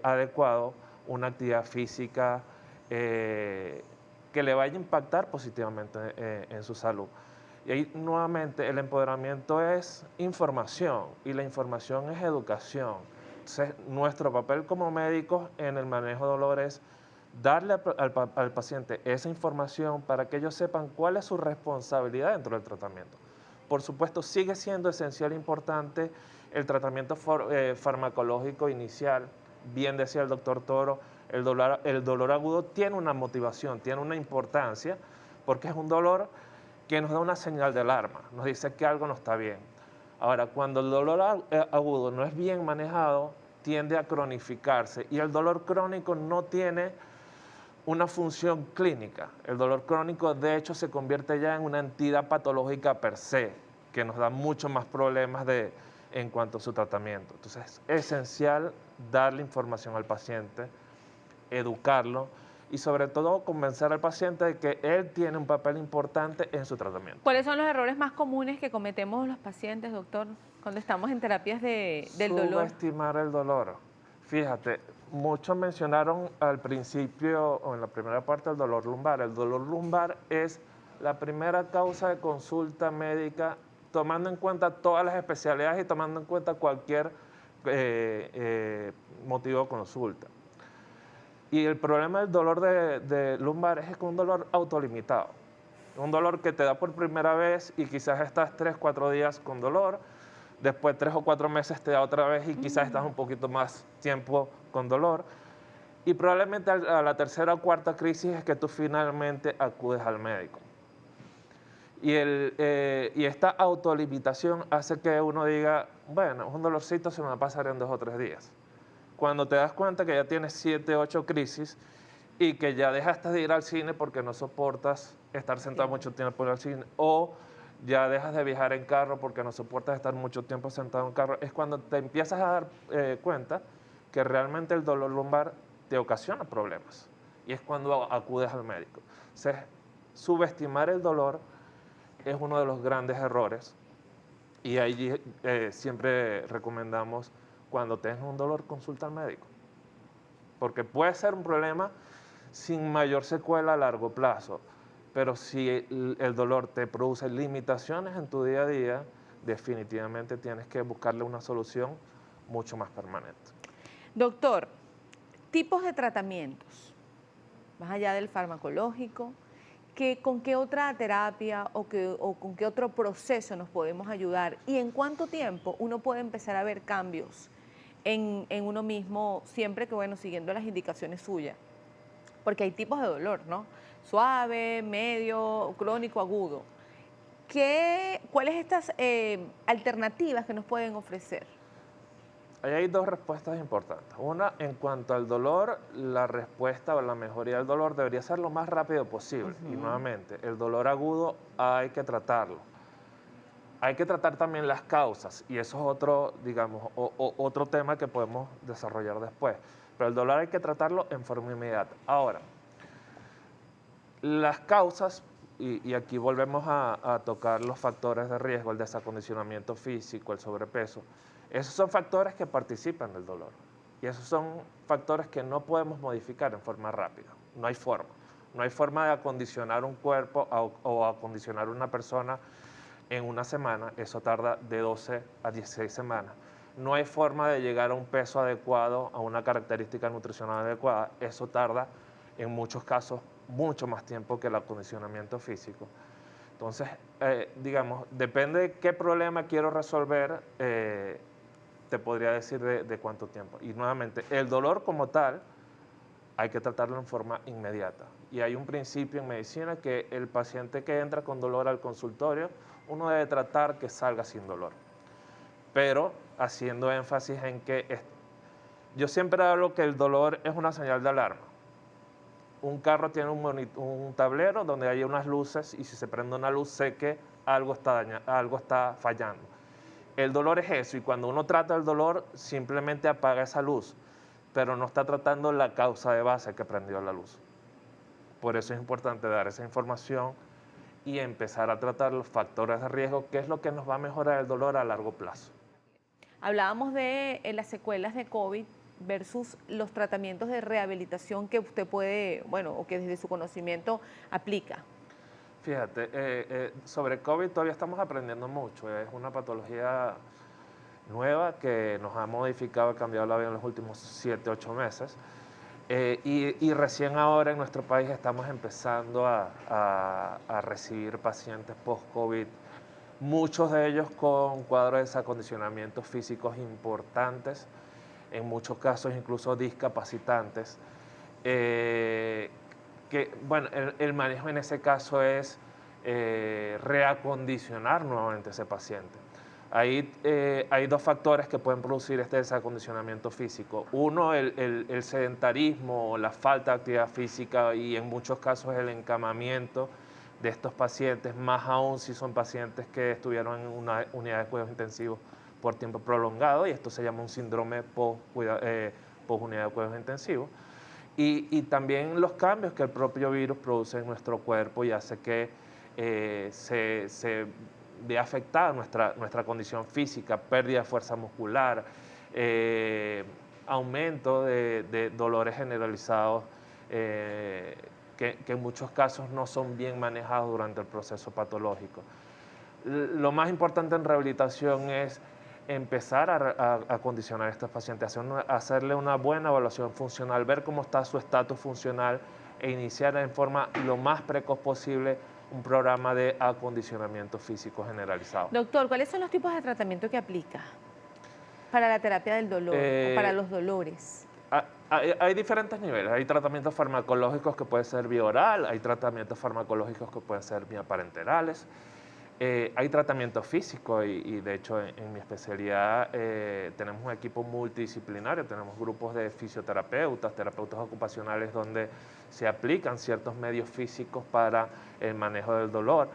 adecuado una actividad física que le vaya a impactar positivamente en su salud. Y ahí nuevamente el empoderamiento es información y la información es educación. Entonces, nuestro papel como médicos en el manejo de dolor es darle al paciente esa información para que ellos sepan cuál es su responsabilidad dentro del tratamiento. Por supuesto, sigue siendo esencial e importante el tratamiento farmacológico inicial. Bien decía el doctor Toro, el dolor agudo tiene una motivación, tiene una importancia, porque es un dolor que nos da una señal de alarma, nos dice que algo no está bien. Ahora, cuando el dolor agudo no es bien manejado, tiende a cronificarse y el dolor crónico no tiene una función clínica. El dolor crónico, de hecho, se convierte ya en una entidad patológica per se, que nos da mucho más problemas en cuanto a su tratamiento. Entonces, es esencial darle información al paciente, educarlo y sobre todo convencer al paciente de que él tiene un papel importante en su tratamiento. ¿Cuáles son los errores más comunes que cometemos los pacientes, doctor, cuando estamos en terapias del dolor? Subestimar el dolor. Fíjate, muchos mencionaron al principio o en la primera parte el dolor lumbar. El dolor lumbar es la primera causa de consulta médica, tomando en cuenta todas las especialidades y tomando en cuenta cualquier motivo de consulta. Y el problema del dolor de lumbar es que es un dolor autolimitado. Un dolor que te da por primera vez y quizás estás 3, 4 días con dolor, después 3 o 4 meses te da otra vez y quizás estás un poquito más tiempo con dolor. Y probablemente a la tercera o cuarta crisis es que tú finalmente acudes al médico. Y esta autolimitación hace que uno diga, bueno, un dolorcito se me va a pasar en 2 o 3 días. Cuando te das cuenta que ya tienes 7, 8 crisis y que ya dejaste de ir al cine porque no soportas estar sentado mucho tiempo en el cine, o ya dejas de viajar en carro porque no soportas estar mucho tiempo sentado en carro, es cuando te empiezas a dar cuenta que realmente el dolor lumbar te ocasiona problemas. Y es cuando acudes al médico. O sea, subestimar el dolor es uno de los grandes errores. Y ahí siempre recomendamos, cuando tengas un dolor, consulta al médico. Porque puede ser un problema sin mayor secuela a largo plazo. Pero si el dolor te produce limitaciones en tu día a día, definitivamente tienes que buscarle una solución mucho más permanente. Doctor, tipos de tratamientos, más allá del farmacológico, ¿con qué otra terapia o con qué otro proceso nos podemos ayudar? ¿Y en cuánto tiempo uno puede empezar a ver cambios en uno mismo, siempre que, bueno, siguiendo las indicaciones suyas? Porque hay tipos de dolor, ¿no? Suave, medio, crónico, agudo. ¿Cuáles estas alternativas que nos pueden ofrecer? ahí hay dos respuestas importantes. Una, en cuanto al dolor, la respuesta o la mejoría del dolor debería ser lo más rápido posible. Y nuevamente, el dolor agudo hay que tratarlo. Hay que tratar también las causas, y eso es otro, digamos, otro tema que podemos desarrollar después. Pero el dolor hay que tratarlo en forma inmediata. Ahora, las causas, y aquí volvemos a tocar los factores de riesgo, el desacondicionamiento físico, el sobrepeso. Esos son factores que participan del dolor. Y esos son factores que no podemos modificar en forma rápida. No hay forma. No hay forma de acondicionar un cuerpo o acondicionar una persona en una semana. Eso tarda de 12 a 16 semanas. No hay forma de llegar a un peso adecuado, a una característica nutricional adecuada. Eso tarda, en muchos casos, mucho más tiempo que el acondicionamiento físico. Entonces, digamos, depende de qué problema quiero resolver, te podría decir de cuánto tiempo. Y nuevamente, el dolor como tal hay que tratarlo en forma inmediata. Y hay un principio en medicina que el paciente que entra con dolor al consultorio, uno debe tratar que salga sin dolor. Pero haciendo énfasis en que yo siempre hablo que el dolor es una señal de alarma. Un carro tiene un tablero donde hay unas luces y si se prende una luz sé que algo está fallando. El dolor es eso, y cuando uno trata el dolor simplemente apaga esa luz, pero no está tratando la causa de base que prendió la luz. Por eso es importante dar esa información y empezar a tratar los factores de riesgo, que es lo que nos va a mejorar el dolor a largo plazo. Hablábamos de las secuelas de COVID versus los tratamientos de rehabilitación que usted puede, bueno, o que desde su conocimiento aplica. Fíjate, sobre COVID todavía estamos aprendiendo mucho. Es una patología nueva que nos ha modificado, cambiado la vida en los últimos 7, 8 meses. Y recién ahora en nuestro país estamos empezando a recibir pacientes post-COVID, muchos de ellos con cuadros de desacondicionamientos físicos importantes, en muchos casos incluso discapacitantes. Bueno, el manejo en ese caso es reacondicionar nuevamente a ese paciente. Hay dos factores que pueden producir este desacondicionamiento físico. Uno, el sedentarismo, la falta de actividad física, y en muchos casos el encamamiento de estos pacientes, más aún si son pacientes que estuvieron en una unidad de cuidados intensivos por tiempo prolongado, y esto se llama un síndrome post-unidad de cuidados intensivos. Y también los cambios que el propio virus produce en nuestro cuerpo y hace que se vea afectada nuestra condición física, pérdida de fuerza muscular, aumento de dolores generalizados, que en muchos casos no son bien manejados durante el proceso patológico. Lo más importante en rehabilitación es empezar a acondicionar a estos pacientes, hacerle una buena evaluación funcional, ver cómo está su estatus funcional e iniciar en forma lo más precoz posible un programa de acondicionamiento físico generalizado. Doctor, ¿cuáles son los tipos de tratamiento que aplica para la terapia del dolor o para los dolores? Hay diferentes niveles. Hay tratamientos farmacológicos que pueden ser vía oral, hay tratamientos farmacológicos que pueden ser vía parenterales. Hay tratamiento físico y de hecho en mi especialidad tenemos un equipo multidisciplinario, tenemos grupos de fisioterapeutas, terapeutas ocupacionales donde se aplican ciertos medios físicos para el manejo del dolor.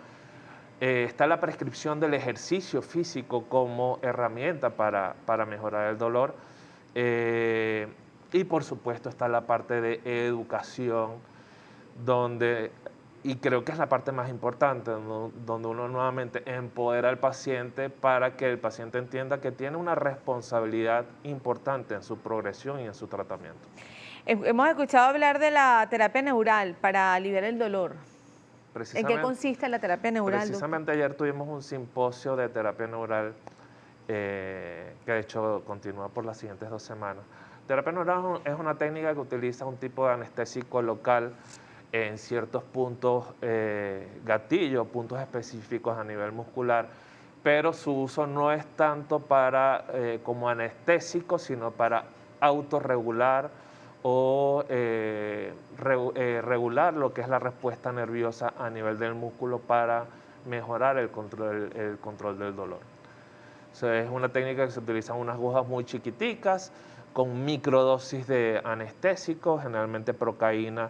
Está la prescripción del ejercicio físico como herramienta para mejorar el dolor. Y por supuesto está la parte de educación, y creo que es la parte más importante, donde uno nuevamente empodera al paciente para que el paciente entienda que tiene una responsabilidad importante en su progresión y en su tratamiento. Hemos escuchado hablar de la terapia neural para aliviar el dolor. ¿En qué consiste la terapia neural? Precisamente ayer tuvimos un simposio de terapia neural que de hecho continúa por las siguientes 2 semanas. Terapia neural es una técnica que utiliza un tipo de anestésico local en ciertos puntos gatillo, puntos específicos a nivel muscular, pero su uso no es tanto como anestésico, sino para autorregular o regular lo que es la respuesta nerviosa a nivel del músculo para mejorar el control del dolor. Es una técnica que se utilizan unas agujas muy chiquiticas, con microdosis de anestésico, generalmente procaína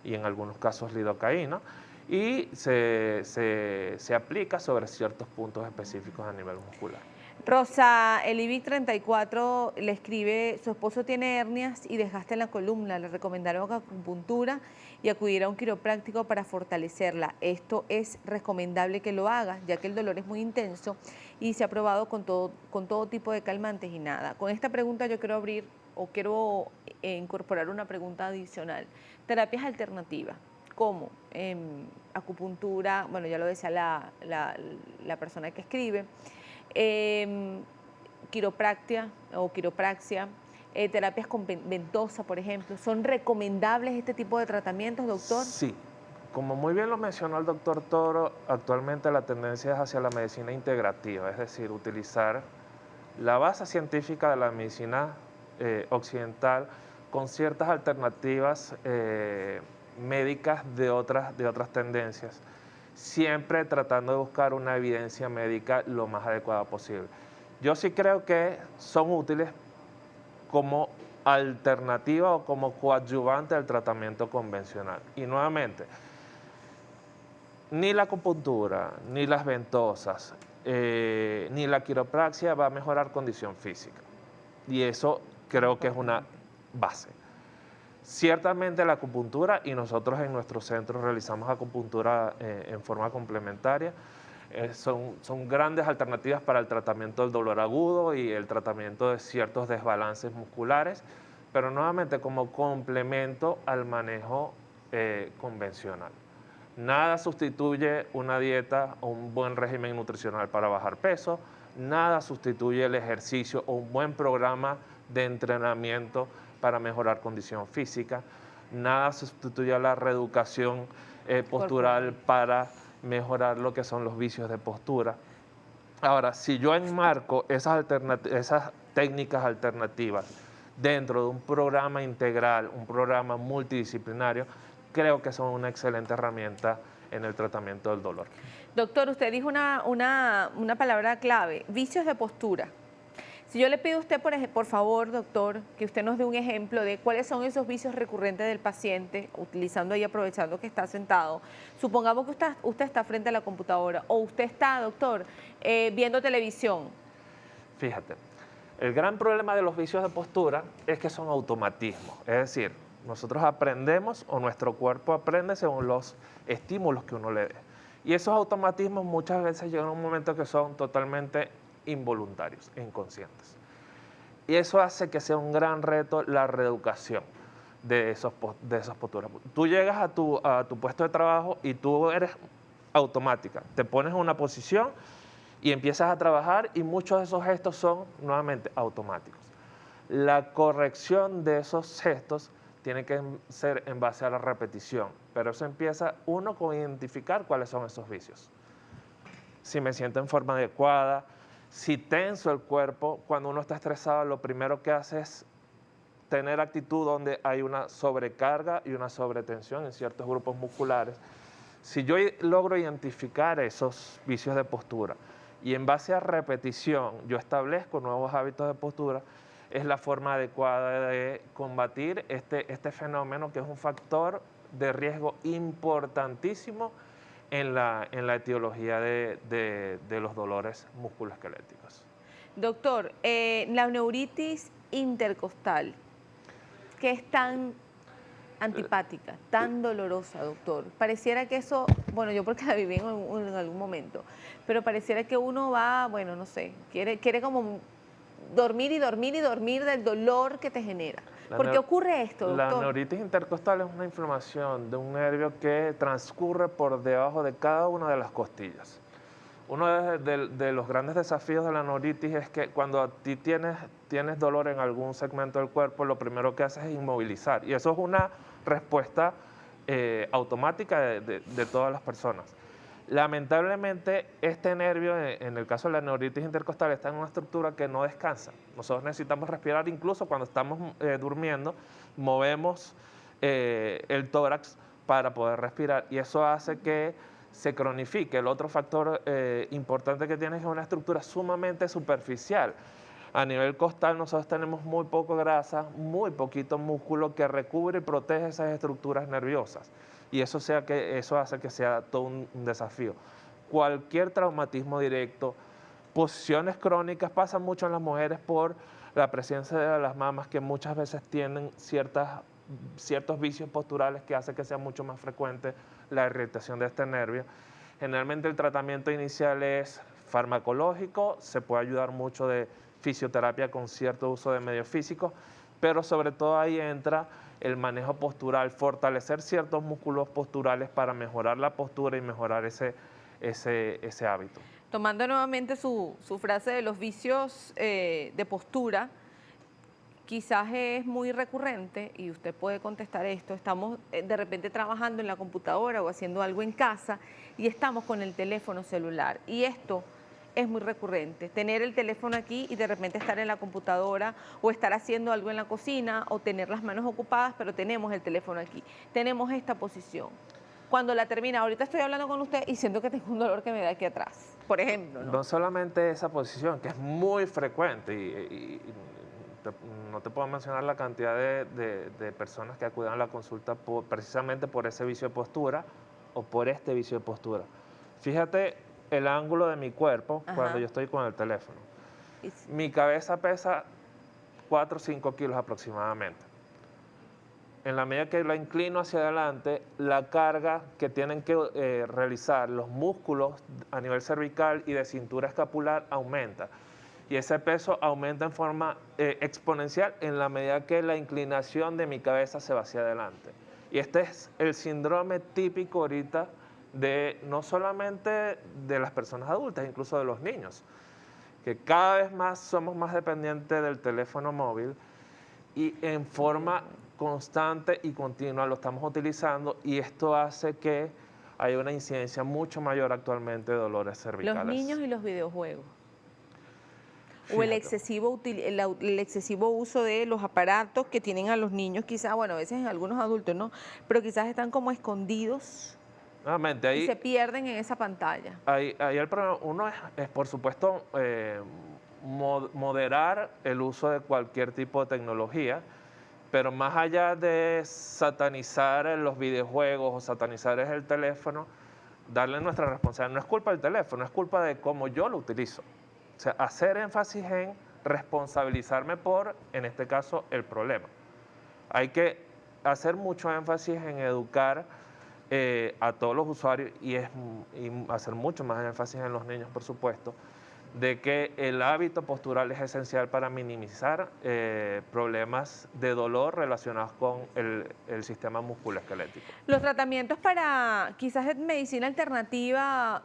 y en algunos casos lidocaína, y se aplica sobre ciertos puntos específicos a nivel muscular. Rosa Elivic 34 le escribe: su esposo tiene hernias y desgaste en la columna, le recomendaron acupuntura y acudir a un quiropráctico para fortalecerla. Esto es recomendable que lo haga, ya que el dolor es muy intenso y se ha probado con todo tipo de calmantes y nada. Con esta pregunta yo quiero abrir o quiero incorporar una pregunta adicional. Terapias alternativas, como acupuntura, bueno, ya lo decía la persona que escribe, quiropraxia o quiropraxia, terapias con ventosa, por ejemplo. ¿Son recomendables este tipo de tratamientos, doctor? Sí. Como muy bien lo mencionó el doctor Toro, actualmente la tendencia es hacia la medicina integrativa, es decir, utilizar la base científica de la medicina occidental con ciertas alternativas médicas de otras tendencias, siempre tratando de buscar una evidencia médica lo más adecuada posible. Yo sí creo que son útiles como alternativa o como coadyuvante al tratamiento convencional. Y nuevamente, ni la acupuntura, ni las ventosas, ni la quiropraxia va a mejorar condición física. Y eso creo que es una base. Ciertamente la acupuntura, y nosotros en nuestro centro realizamos acupuntura en forma complementaria, son grandes alternativas para el tratamiento del dolor agudo y el tratamiento de ciertos desbalances musculares, pero nuevamente como complemento al manejo convencional. Nada sustituye una dieta o un buen régimen nutricional para bajar peso, nada sustituye el ejercicio o un buen programa de entrenamiento para mejorar condición física, nada sustituye a la reeducación postural para mejorar lo que son los vicios de postura. Ahora, si yo enmarco esas técnicas alternativas dentro de un programa integral, un programa multidisciplinario, creo que son una excelente herramienta en el tratamiento del dolor. Doctor, usted dijo una palabra clave: vicios de postura. Si yo le pido a usted, por favor, doctor, que usted nos dé un ejemplo de cuáles son esos vicios recurrentes del paciente, utilizando y aprovechando que está sentado. Supongamos que usted está frente a la computadora o usted está, doctor, viendo televisión. Fíjate, el gran problema de los vicios de postura es que son automatismos. Es decir, nosotros aprendemos o nuestro cuerpo aprende según los estímulos que uno le dé. Y esos automatismos muchas veces llegan a un momento que son totalmente involuntarios, inconscientes. Y eso hace que sea un gran reto la reeducación de esas posturas. Tú llegas a tu puesto de trabajo y tú eres automática. Te pones en una posición y empiezas a trabajar y muchos de esos gestos son nuevamente automáticos. La corrección de esos gestos tiene que ser en base a la repetición, pero eso empieza uno con identificar cuáles son esos vicios. Si me siento en forma adecuada, si tenso el cuerpo, cuando uno está estresado, lo primero que hace es tener actitud donde hay una sobrecarga y una sobretensión en ciertos grupos musculares. Si yo logro identificar esos vicios de postura y en base a repetición yo establezco nuevos hábitos de postura, es la forma adecuada de combatir este fenómeno, que es un factor de riesgo importantísimo en la etiología de los dolores musculoesqueléticos. Doctor, la neuritis intercostal, que es tan antipática, tan dolorosa, doctor. Pareciera que eso, bueno, yo porque la viví en algún momento, pero pareciera que uno va, bueno, no sé, quiere como dormir y dormir y dormir del dolor que te genera. ¿Por qué ocurre esto, doctor? La neuritis intercostal es una inflamación de un nervio que transcurre por debajo de cada una de las costillas. Uno de los grandes desafíos de la neuritis es que cuando a ti tienes dolor en algún segmento del cuerpo, lo primero que haces es inmovilizar. Y eso es una respuesta automática de todas las personas. Lamentablemente, este nervio, en el caso de la neuritis intercostal, está en una estructura que no descansa. Nosotros necesitamos respirar, incluso cuando estamos durmiendo, movemos el tórax para poder respirar. Y eso hace que se cronifique. El otro factor importante que tiene es una estructura sumamente superficial. A nivel costal nosotros tenemos muy poca grasa, muy poquito músculo que recubre y protege esas estructuras nerviosas. Y eso hace que sea todo un desafío. Cualquier traumatismo directo, posiciones crónicas, pasan mucho en las mujeres por la presencia de las mamas que muchas veces tienen ciertos vicios posturales que hacen que sea mucho más frecuente la irritación de este nervio. Generalmente el tratamiento inicial es farmacológico, se puede ayudar mucho de fisioterapia con cierto uso de medios físicos, pero sobre todo ahí entra el manejo postural, fortalecer ciertos músculos posturales para mejorar la postura y mejorar ese hábito. Tomando nuevamente su frase de los vicios de postura, quizás es muy recurrente, y usted puede contestar esto, estamos de repente trabajando en la computadora o haciendo algo en casa y estamos con el teléfono celular. Y esto es muy recurrente, tener el teléfono aquí y de repente estar en la computadora o estar haciendo algo en la cocina o tener las manos ocupadas, pero tenemos el teléfono aquí, tenemos esta posición. Cuando la termina, ahorita estoy hablando con usted y siento que tengo un dolor que me da aquí atrás, por ejemplo, ¿no? No solamente esa posición, que es muy frecuente no te puedo mencionar la cantidad de personas que acuden a la consulta precisamente por ese vicio de postura o por este vicio de postura. Fíjate el ángulo de mi cuerpo cuando yo estoy con el teléfono. Mi cabeza pesa 4 o 5 kilos aproximadamente. En la medida que la inclino hacia adelante, la carga que tienen que realizar los músculos a nivel cervical y de cintura escapular aumenta. Y ese peso aumenta en forma exponencial en la medida que la inclinación de mi cabeza se va hacia adelante. Y este es el síndrome típico ahorita no solamente de las personas adultas, incluso de los niños, que cada vez más somos más dependientes del teléfono móvil y en forma constante y continua lo estamos utilizando, y esto hace que haya una incidencia mucho mayor actualmente de dolores cervicales. Los niños y los videojuegos. Fíjate. O el excesivo uso de los aparatos que tienen a los niños, quizás, bueno, a veces en algunos adultos, ¿no? Pero quizás están como escondidos. Nuevamente, ahí, y se pierden en esa pantalla. Ahí el problema, uno es por supuesto, moderar el uso de cualquier tipo de tecnología, pero más allá de satanizar los videojuegos o satanizar el teléfono, darle nuestra responsabilidad. No es culpa del teléfono, es culpa de cómo yo lo utilizo. O sea, hacer énfasis en responsabilizarme por, en este caso, el problema. Hay que hacer mucho énfasis en educar a todos los usuarios y hacer mucho más énfasis en los niños, por supuesto, de que el hábito postural es esencial para minimizar problemas de dolor relacionados con el sistema musculoesquelético. Los tratamientos para quizás medicina alternativa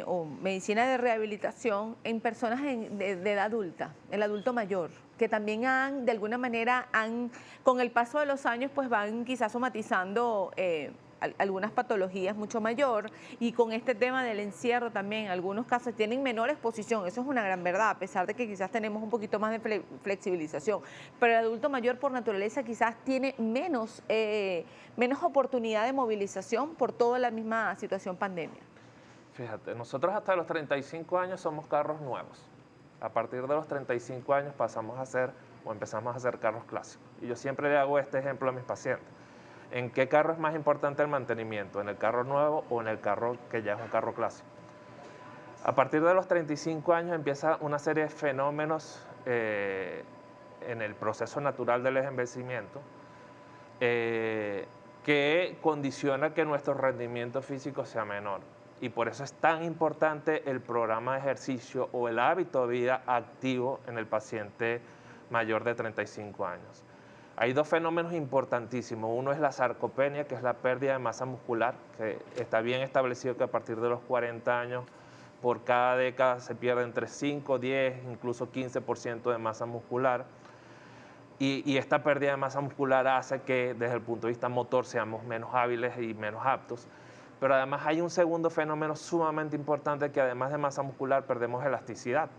o medicina de rehabilitación en personas de edad adulta, el adulto mayor, que también de alguna manera con el paso de los años, pues van quizás somatizando algunas patologías mucho mayor, y con este tema del encierro también en algunos casos tienen menor exposición. Eso es una gran verdad, a pesar de que quizás tenemos un poquito más de flexibilización, pero el adulto mayor por naturaleza quizás tiene menos oportunidad de movilización por toda la misma situación pandemia. Fíjate, nosotros hasta los 35 años somos carros nuevos. A partir de los 35 años empezamos a hacer carros clásicos. Y yo siempre le hago este ejemplo a mis pacientes. ¿En qué carro es más importante el mantenimiento? ¿En el carro nuevo o en el carro que ya es un carro clásico? A partir de los 35 años empieza una serie de fenómenos en el proceso natural del envejecimiento que condiciona que nuestro rendimiento físico sea menor. Y por eso es tan importante el programa de ejercicio o el hábito de vida activo en el paciente mayor de 35 años. Hay dos fenómenos importantísimos. Uno es la sarcopenia, que es la pérdida de masa muscular, que está bien establecido que a partir de los 40 años, por cada década se pierde entre 5, 10, incluso 15% de masa muscular. Y esta pérdida de masa muscular hace que desde el punto de vista motor seamos menos hábiles y menos aptos. Pero además hay un segundo fenómeno sumamente importante, que además de masa muscular perdemos elasticidad.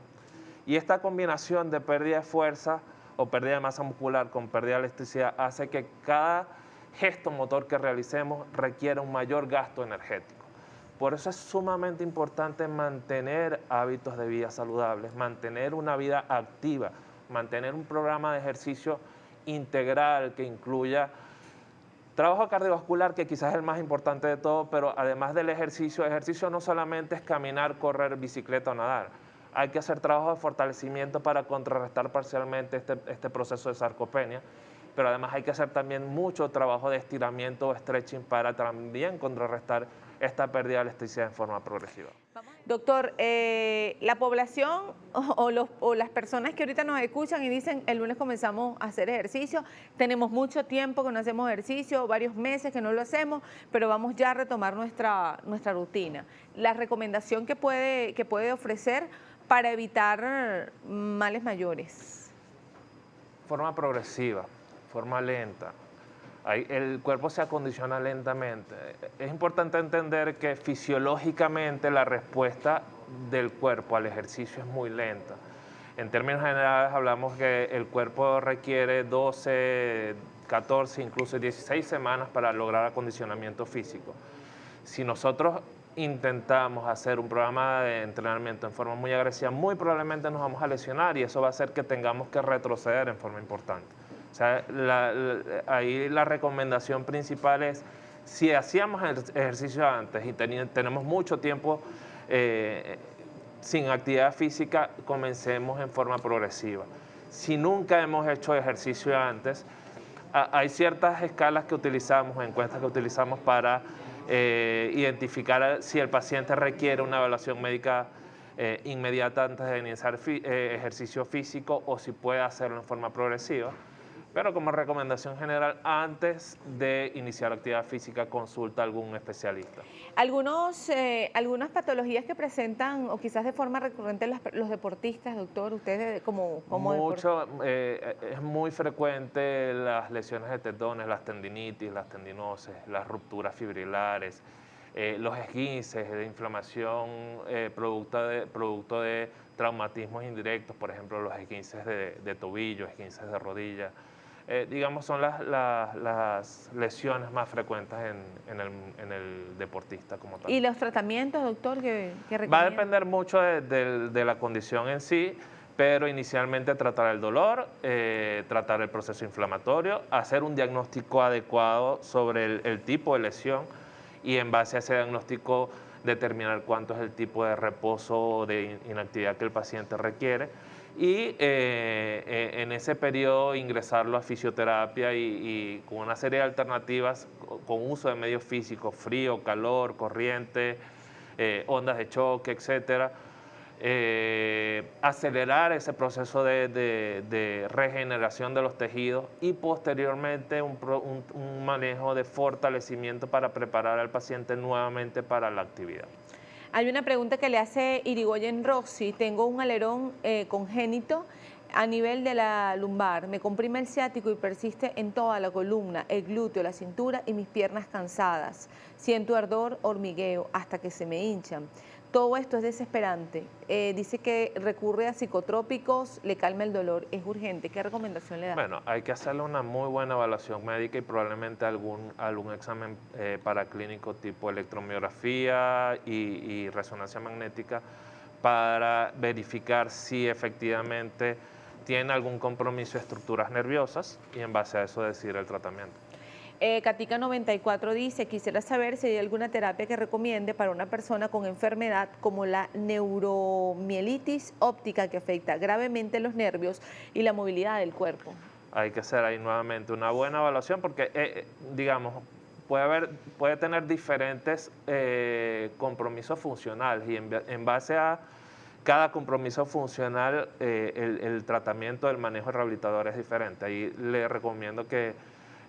Y esta combinación de pérdida de fuerza o pérdida de masa muscular con pérdida de elasticidad hace que cada gesto motor que realicemos requiera un mayor gasto energético. Por eso es sumamente importante mantener hábitos de vida saludables, mantener una vida activa, mantener un programa de ejercicio integral que incluya trabajo cardiovascular, que quizás es el más importante de todo, pero además del ejercicio no solamente es caminar, correr, bicicleta o nadar. Hay que hacer trabajo de fortalecimiento para contrarrestar parcialmente este proceso de sarcopenia, pero además hay que hacer también mucho trabajo de estiramiento o stretching para también contrarrestar esta pérdida de elasticidad en forma progresiva. Doctor, la población o las personas que ahorita nos escuchan y dicen el lunes comenzamos a hacer ejercicio, tenemos mucho tiempo que no hacemos ejercicio, varios meses que no lo hacemos, pero vamos ya a retomar nuestra rutina. La recomendación que puede ofrecer para evitar males mayores. Forma progresiva, forma lenta. El cuerpo se acondiciona lentamente. Es importante entender que fisiológicamente la respuesta del cuerpo al ejercicio es muy lenta. En términos generales hablamos que el cuerpo requiere 12, 14, incluso 16 semanas para lograr acondicionamiento físico. Si nosotros intentamos hacer un programa de entrenamiento en forma muy agresiva, muy probablemente nos vamos a lesionar y eso va a hacer que tengamos que retroceder en forma importante. O sea, ahí la recomendación principal es, si hacíamos ejercicio antes y tenemos mucho tiempo sin actividad física, comencemos en forma progresiva. Si nunca hemos hecho ejercicio antes, hay ciertas escalas que utilizamos, encuestas que utilizamos para identificar si el paciente requiere una evaluación médica inmediata antes de iniciar ejercicio físico o si puede hacerlo en forma progresiva. Pero como recomendación general, antes de iniciar actividad física, consulta a algún especialista. Algunas patologías que presentan, o quizás de forma recurrente, los deportistas, doctor, ustedes como es muy frecuente las lesiones de tendones, las tendinitis, las tendinosis, las rupturas fibrilares, los esguinces de inflamación producto de traumatismos indirectos, por ejemplo, los esguinces de tobillo, esguinces de rodilla. Digamos, son las lesiones más frecuentes en el deportista como tal. ¿Y los tratamientos, doctor, que recomienda? Va a depender mucho de la condición en sí, pero inicialmente tratar el dolor, tratar el proceso inflamatorio, hacer un diagnóstico adecuado sobre el tipo de lesión y en base a ese diagnóstico determinar cuánto es el tipo de reposo o de inactividad que el paciente requiere. Y en ese periodo ingresarlo a fisioterapia y con una serie de alternativas con uso de medios físicos, frío, calor, corriente, ondas de choque, etcétera, acelerar ese proceso de regeneración de los tejidos y posteriormente un manejo de fortalecimiento para preparar al paciente nuevamente para la actividad. Hay una pregunta que le hace Irigoyen Rossi. Tengo un alerón congénito a nivel de la lumbar. Me comprime el ciático y persiste en toda la columna, el glúteo, la cintura y mis piernas cansadas. Siento ardor, hormigueo, hasta que se me hinchan. Todo esto es desesperante. Dice que recurre a psicotrópicos, le calma el dolor. Es urgente. ¿Qué recomendación le da? Bueno, hay que hacerle una muy buena evaluación médica y probablemente algún examen paraclínico tipo electromiografía y resonancia magnética para verificar si efectivamente tiene algún compromiso de estructuras nerviosas y en base a eso decidir el tratamiento. Katica 94 dice, quisiera saber si hay alguna terapia que recomiende para una persona con enfermedad como la neuromielitis óptica que afecta gravemente los nervios y la movilidad del cuerpo. Hay que hacer ahí nuevamente una buena evaluación porque, digamos, puede tener diferentes compromisos funcionales y en base a cada compromiso funcional el tratamiento del manejo rehabilitador es diferente. Ahí le recomiendo que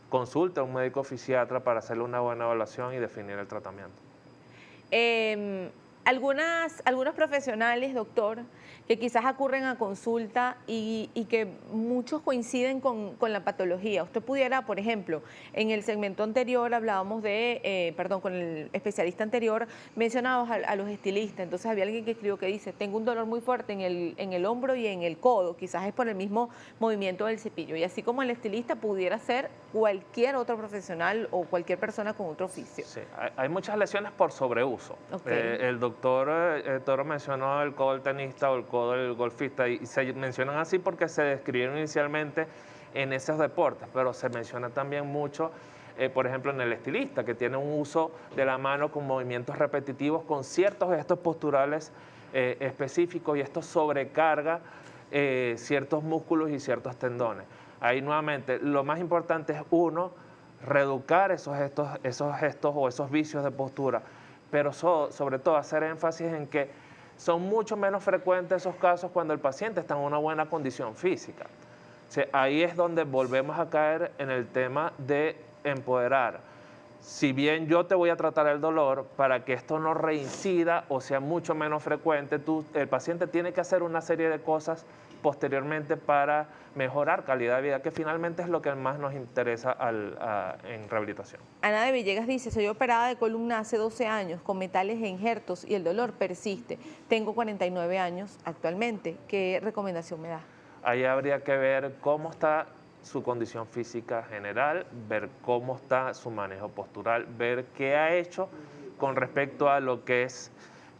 consulte a un médico fisiatra para hacerle una buena evaluación y definir el tratamiento. Algunos profesionales, doctor, que quizás ocurren a consulta y que muchos coinciden con la patología. Usted pudiera, por ejemplo, en el segmento anterior hablábamos con el especialista anterior, mencionábamos a los estilistas. Entonces había alguien que escribió que dice, tengo un dolor muy fuerte en el hombro y en el codo, quizás es por el mismo movimiento del cepillo. Y así como el estilista pudiera ser cualquier otro profesional o cualquier persona con otro oficio. Sí, hay muchas lesiones por sobreuso. Okay. El doctor Toro mencionó el codo del tenista o el codo del golfista y se mencionan así porque se describieron inicialmente en esos deportes, pero se menciona también mucho, por ejemplo, en el estilista, que tiene un uso de la mano con movimientos repetitivos, con ciertos gestos posturales específicos, y esto sobrecarga ciertos músculos y ciertos tendones. Ahí nuevamente, lo más importante es uno, reeducar esos gestos o esos vicios de postura, pero sobre todo hacer énfasis en que son mucho menos frecuentes esos casos cuando el paciente está en una buena condición física. O sea, ahí es donde volvemos a caer en el tema de empoderar. Si bien yo te voy a tratar el dolor, para que esto no reincida o sea mucho menos frecuente, el paciente tiene que hacer una serie de cosas posteriormente para mejorar calidad de vida, que finalmente es lo que más nos interesa en rehabilitación. Ana de Villegas dice, soy operada de columna hace 12 años con metales e injertos y el dolor persiste. Tengo 49 años actualmente. ¿Qué recomendación me da? Ahí habría que ver cómo está su condición física general, ver cómo está su manejo postural, ver qué ha hecho con respecto a lo que es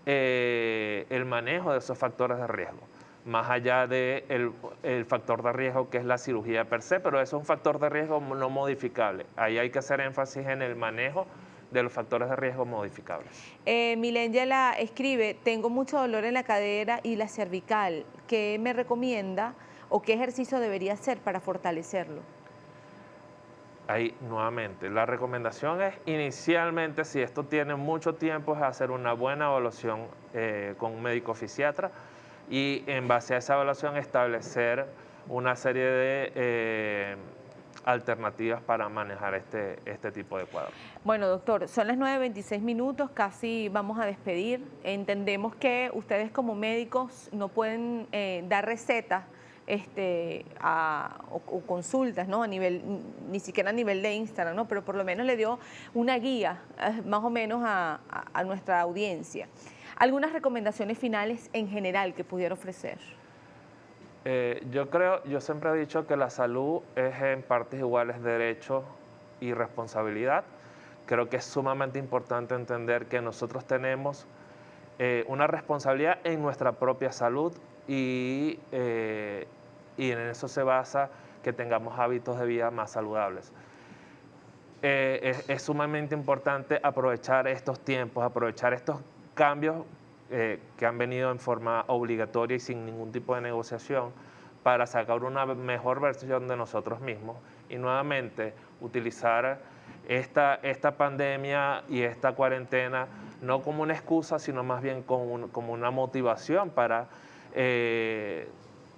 el manejo de esos factores de riesgo. Más allá del factor de riesgo que es la cirugía per se, pero eso es un factor de riesgo no modificable. Ahí hay que hacer énfasis en el manejo de los factores de riesgo modificables. Milengela escribe, tengo mucho dolor en la cadera y la cervical. ¿Qué me recomienda o qué ejercicio debería hacer para fortalecerlo? Ahí nuevamente, la recomendación es inicialmente, si esto tiene mucho tiempo, es hacer una buena evaluación con un médico fisiatra y en base a esa evaluación establecer una serie de alternativas para manejar este tipo de cuadros. Bueno, doctor, son las 9:26 minutos, casi vamos a despedir. Entendemos que ustedes como médicos no pueden dar recetas o consultas, ¿no? Ni siquiera a nivel de Instagram, ¿no? Pero por lo menos le dio una guía, más o menos, a nuestra audiencia. ¿Algunas recomendaciones finales en general que pudiera ofrecer? Yo siempre he dicho que la salud es en partes iguales derecho y responsabilidad. Creo que es sumamente importante entender que nosotros tenemos una responsabilidad en nuestra propia salud y en eso se basa que tengamos hábitos de vida más saludables. Es sumamente importante aprovechar estos tiempos, aprovechar estos cambios que han venido en forma obligatoria y sin ningún tipo de negociación para sacar una mejor versión de nosotros mismos y nuevamente utilizar esta pandemia y esta cuarentena no como una excusa, sino más bien como una motivación para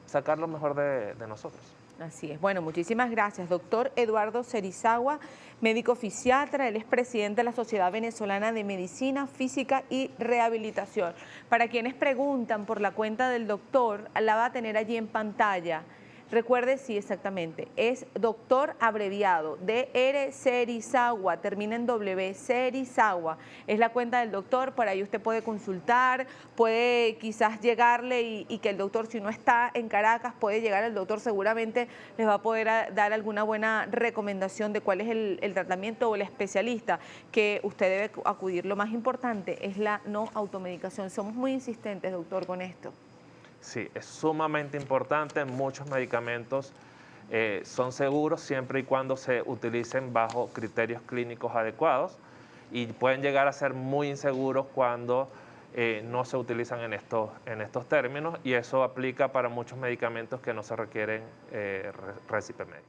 sacar lo mejor de nosotros. Así es. Bueno, muchísimas gracias, doctor Eduardo Cerizagua, médico fisiatra. Él es presidente de la Sociedad Venezolana de Medicina Física y Rehabilitación. Para quienes preguntan por la cuenta del doctor, la va a tener allí en pantalla. Recuerde, sí, exactamente, es doctor abreviado, Dr. Cerizagua, termina en W, Cerizagua, es la cuenta del doctor. Por ahí usted puede consultar, puede quizás llegarle y que el doctor, si no está en Caracas, puede llegar al doctor, seguramente les va a poder dar alguna buena recomendación de cuál es el tratamiento o el especialista que usted debe acudir. Lo más importante es la no automedicación. Somos muy insistentes, doctor, con esto. Sí, es sumamente importante. Muchos medicamentos son seguros siempre y cuando se utilicen bajo criterios clínicos adecuados y pueden llegar a ser muy inseguros cuando no se utilizan en estos términos, y eso aplica para muchos medicamentos que no se requieren récipe médico.